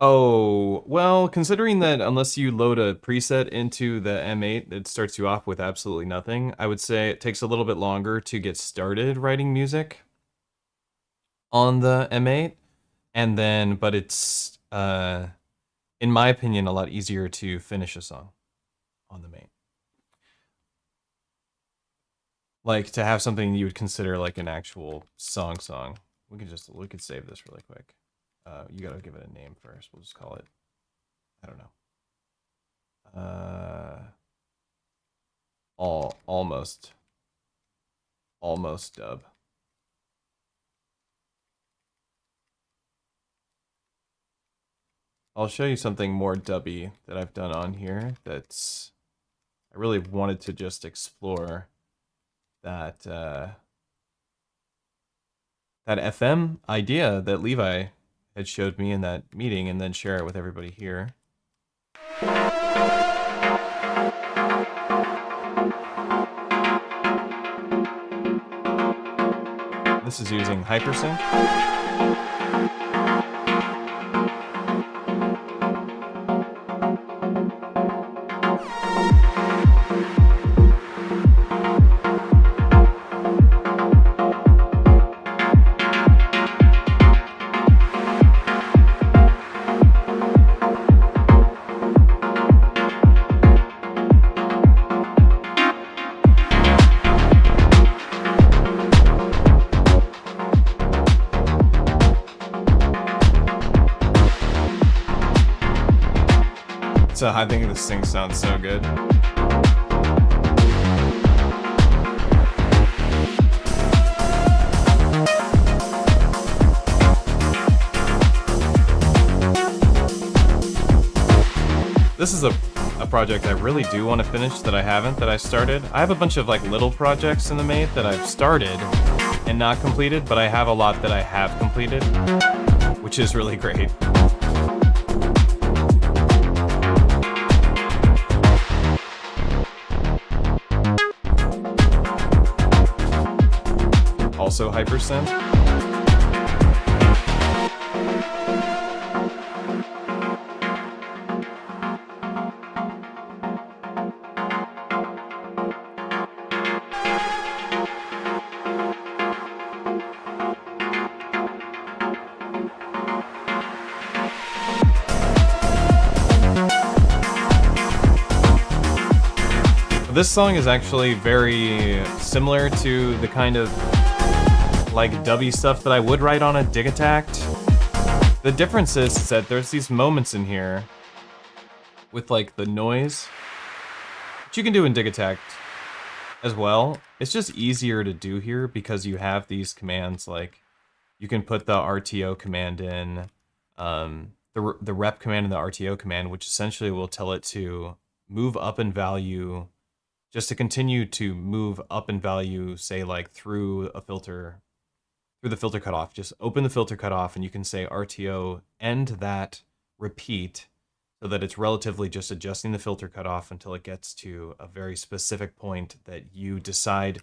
Oh, well, considering that unless you load a preset into the M8, it starts you off with absolutely nothing, I would say it takes a little bit longer to get started writing music on the M8, and then, but it's, in my opinion, a lot easier to finish a song on the main. Like, to have something you would consider like an actual song. We could save this really quick. You gotta give it a name first. We'll just call it, I don't know. almost dub. I'll show you something more dubby that I've done on here that's I really wanted to just explore that that FM idea that Levi had showed me in that meeting and then share it with everybody here. This is using hypersync. So I think this thing sounds so good. This is a project I really do want to finish that I haven't, that I started. I have a bunch of like little projects in the Mate that I've started and not completed, but I have a lot that I have completed, which is really great. Also hypersynth. This song is actually very similar to the kind of like dubby stuff that I would write on a Dig Attack. The difference is that there's these moments in here with like the noise, which you can do in Dig Attack as well. It's just easier to do here because you have these commands, like you can put the RTO command in, the rep command and the RTO command, which essentially will tell it to move up in value, just to continue to move up in value, say like through a filter, through the filter cutoff. Just open the filter cutoff and you can say RTO end that repeat so that it's relatively just adjusting the filter cutoff until it gets to a very specific point that you decide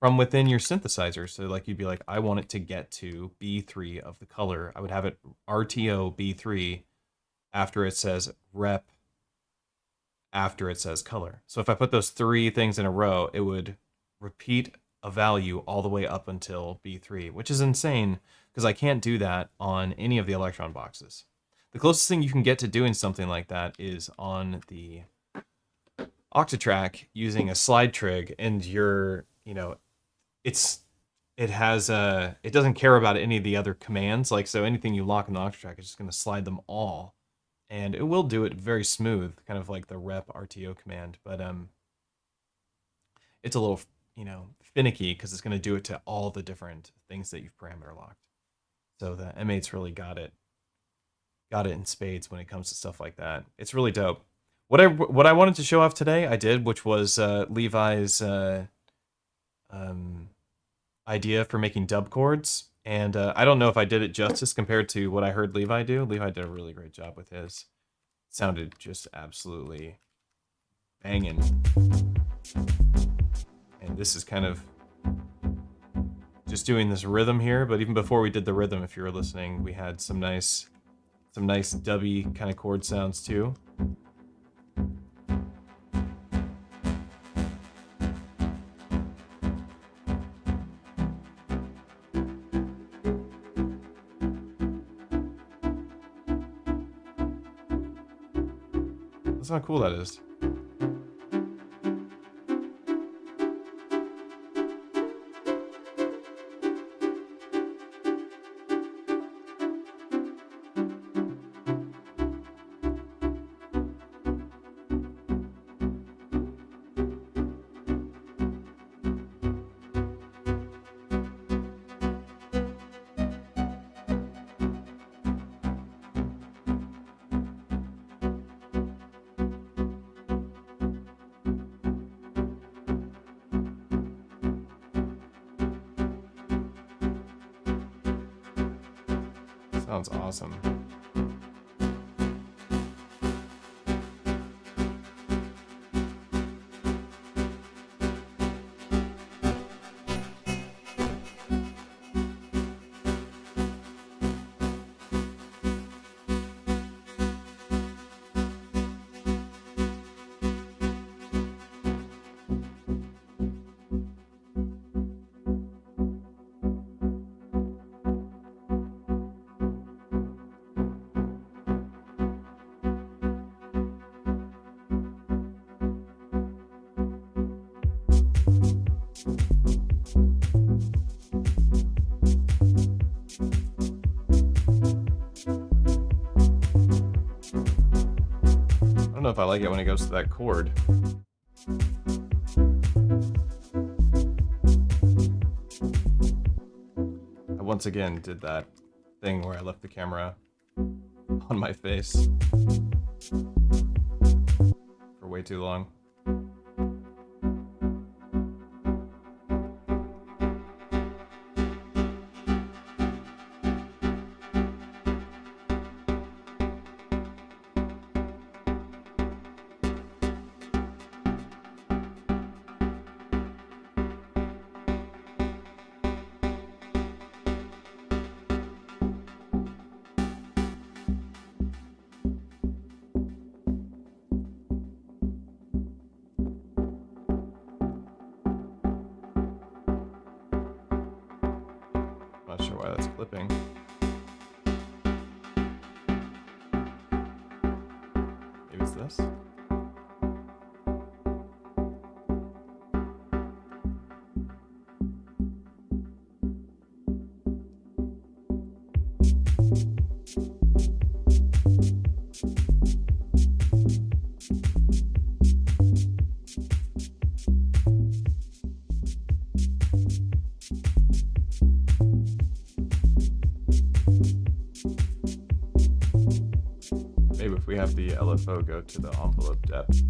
from within your synthesizer. So like you'd be like, I want it to get to B3 of the color. I would have it RTO B3 after it says rep, after it says color. So if I put those three things in a row, it would repeat a value all the way up until B3, which is insane because I can't do that on any of the Electron boxes. The closest thing you can get to doing something like that is on the Octatrack using a slide trig, and it doesn't care about any of the other commands. Like, so anything you lock in the Octatrack is just going to slide them all, and it will do it very smooth, kind of like the rep RTO command, but it's a little finicky because it's going to do it to all the different things that you've parameter locked. So the M8's really got it in spades when it comes to stuff like that. It's really dope. What I wanted to show off today, I did, which was Levi's idea for making dub chords. And I don't know if I did it justice compared to what I heard Levi do. Levi did a really great job with his. It sounded just absolutely banging. And this is kind of just doing this rhythm here, but even before we did the rhythm, if you were listening, we had some nice dubby kind of chord sounds too. That's how cool that is. Sounds awesome. I don't know if I like it when it goes to that chord. I once again did that thing where I left the camera on my face for way too long. Not sure why that's clipping. Maybe it's this? Maybe if we have the LFO go to the envelope depth.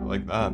Like that.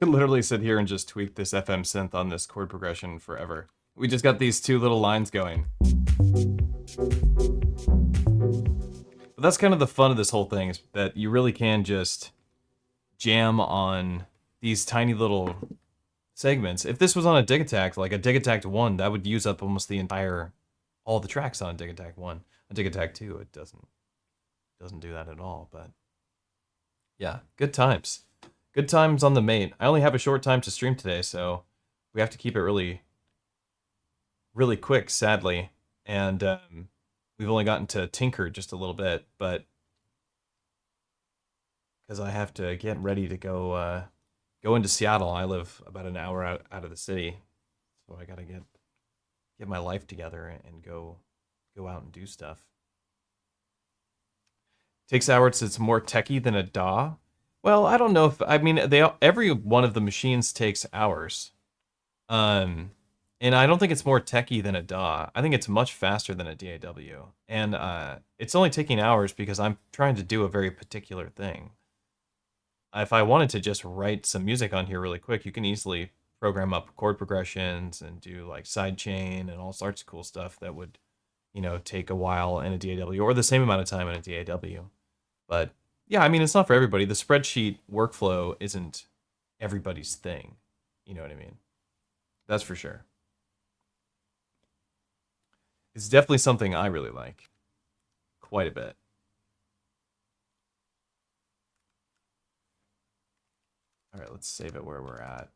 Could literally sit here and just tweak this FM synth on this chord progression forever. We just got these two little lines going. But that's kind of the fun of this whole thing, is that you really can just jam on these tiny little segments. If this was on a Dig Attack, like a Dig Attack 1, that would use up almost the entire, all the tracks on Dig Attack 1. A Dig Attack 2, it doesn't do that at all, but yeah, good times. Good times on the Mate. I only have a short time to stream today, so we have to keep it really, really quick, sadly. And we've only gotten to tinker just a little bit, but because I have to get ready to go into Seattle. I live about an hour out of the city, so I gotta get my life together and go out and do stuff. Takes hours. It's more techie than a DAW. Well, I don't know if, I mean, every one of the machines takes hours. And I don't think it's more techie than a DAW. I think it's much faster than a DAW. And it's only taking hours because I'm trying to do a very particular thing. If I wanted to just write some music on here really quick, you can easily program up chord progressions and do like sidechain and all sorts of cool stuff that would, you know, take a while in a DAW or the same amount of time in a DAW. But yeah, I mean, it's not for everybody. The spreadsheet workflow isn't everybody's thing. You know what I mean? That's for sure. It's definitely something I really like. Quite a bit. All right, let's save it where we're at.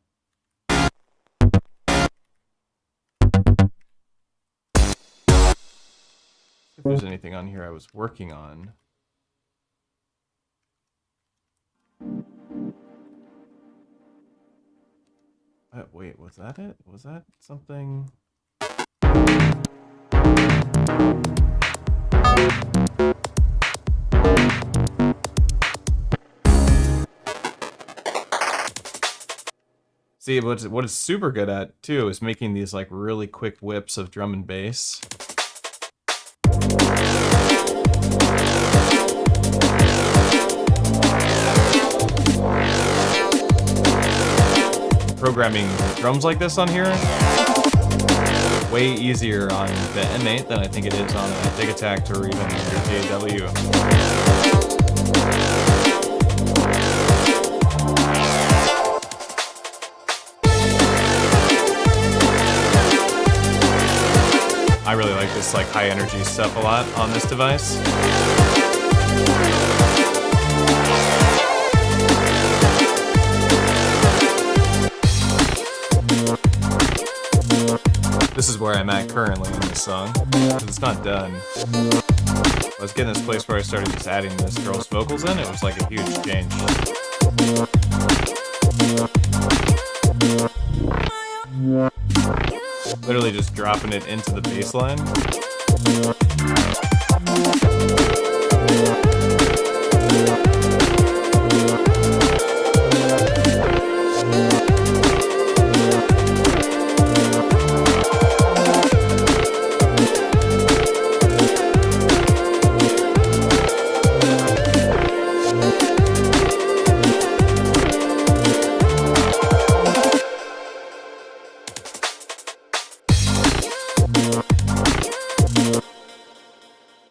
If there's anything on here I was working on. Wait, was that it? Was that something? See, what it's super good at, too, is making these, like, really quick whips of drum and bass. Programming drums like this on here, way easier on the M8 than I think it is on a Dig Attack or even your DAW. I really like this like high energy stuff a lot on this device. This is where I'm at currently in this song. It's not done. I was getting this place where I started just adding this girl's vocals in. It was like a huge change. Literally just dropping it into the bass line.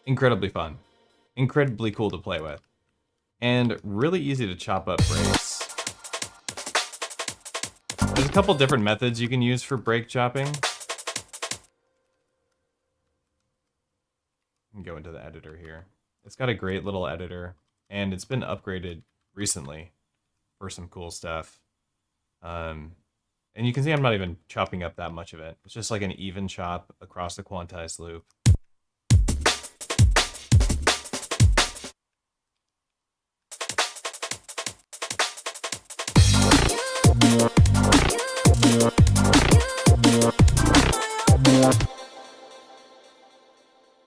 Incredibly fun. Incredibly cool to play with. And really easy to chop up breaks. There's a couple different methods you can use for break chopping. I can go into the editor here. It's got a great little editor, and it's been upgraded recently for some cool stuff. And you can see I'm not even chopping up that much of it. It's just like an even chop across the quantized loop.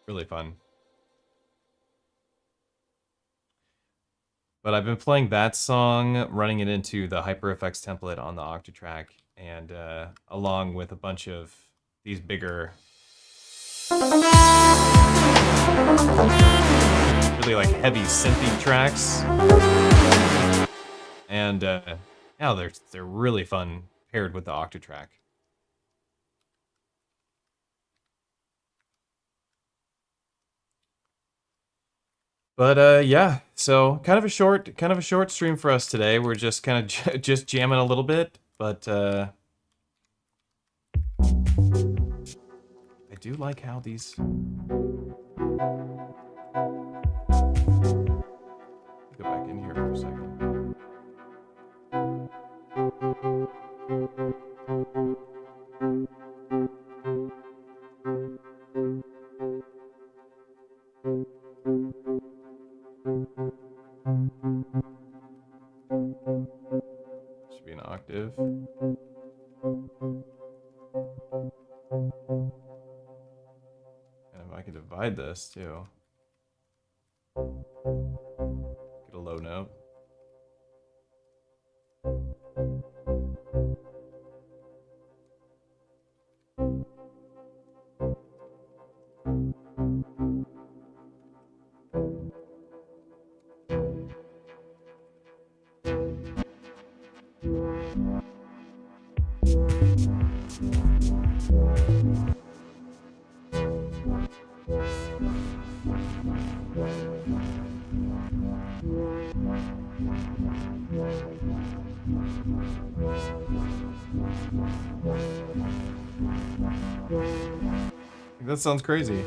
Really fun. But I've been playing that song, running it into the HyperFX template on the Octatrack, and along with a bunch of these bigger, really like heavy synthy tracks. And yeah, they're really fun paired with the Octatrack. But yeah, so kind of a short stream for us today. We're just kind of just jamming a little bit, but I do like how these. Go back in here for a second. Should be an octave. And if I can divide this too. Get a low note. That sounds crazy.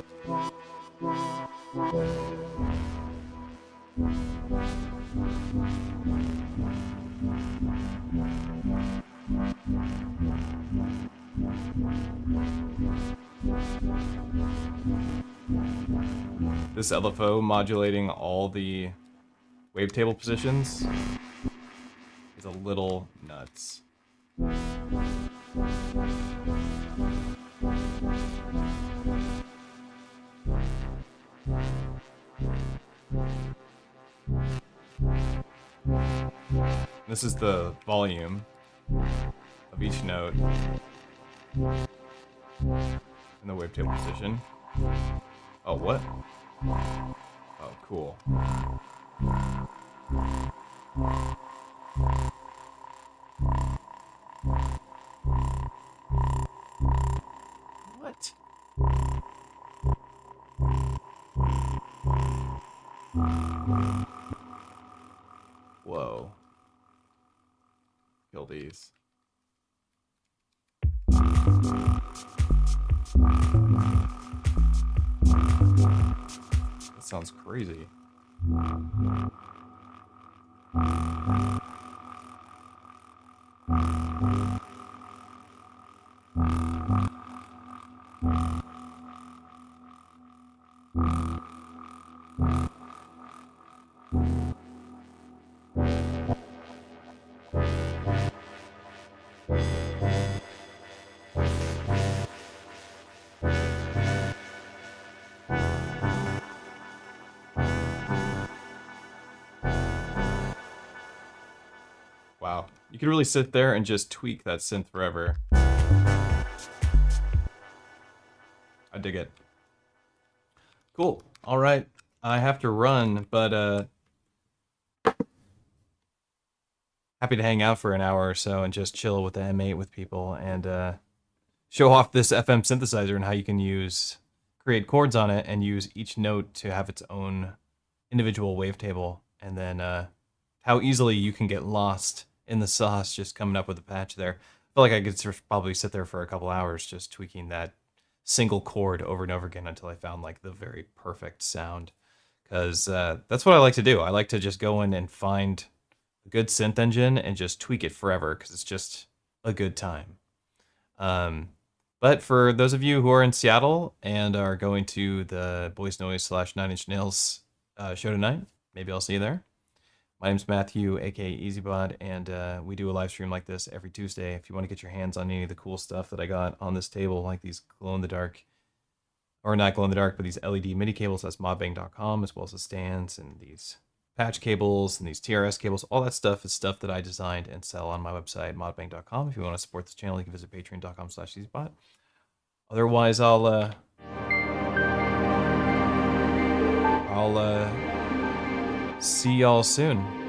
This LFO modulating all the wavetable positions is a little nuts. This is the volume of each note in the wavetable position. Oh, what? Oh, cool. What? Whoa. Kill these. That sounds crazy. Wow. You could really sit there and just tweak that synth forever. I dig it. Cool. All right. I have to run, but happy to hang out for an hour or so and just chill with the M8 with people and show off this FM synthesizer and how you can create chords on it and use each note to have its own individual wavetable, and then how easily you can get lost in the sauce just coming up with a patch there. I feel like I could probably sit there for a couple hours just tweaking that single chord over and over again until I found like the very perfect sound, because that's what I like to do. I like to just go in and find a good synth engine and just tweak it forever because it's just a good time. But for those of you who are in Seattle and are going to the Boys Noise / 9 Inch Nails show tonight, maybe I'll see you there. My name's Matthew, aka EZBOT, and we do a live stream like this every Tuesday. If you want to get your hands on any of the cool stuff that I got on this table, like these glow-in-the-dark, or not glow-in-the-dark, but these LED MIDI cables, that's modbang.com, as well as the stands and these patch cables and these TRS cables. All that stuff is stuff that I designed and sell on my website, modbang.com. If you want to support this channel, you can visit patreon.com/EZBOT. Otherwise, I'll see y'all soon.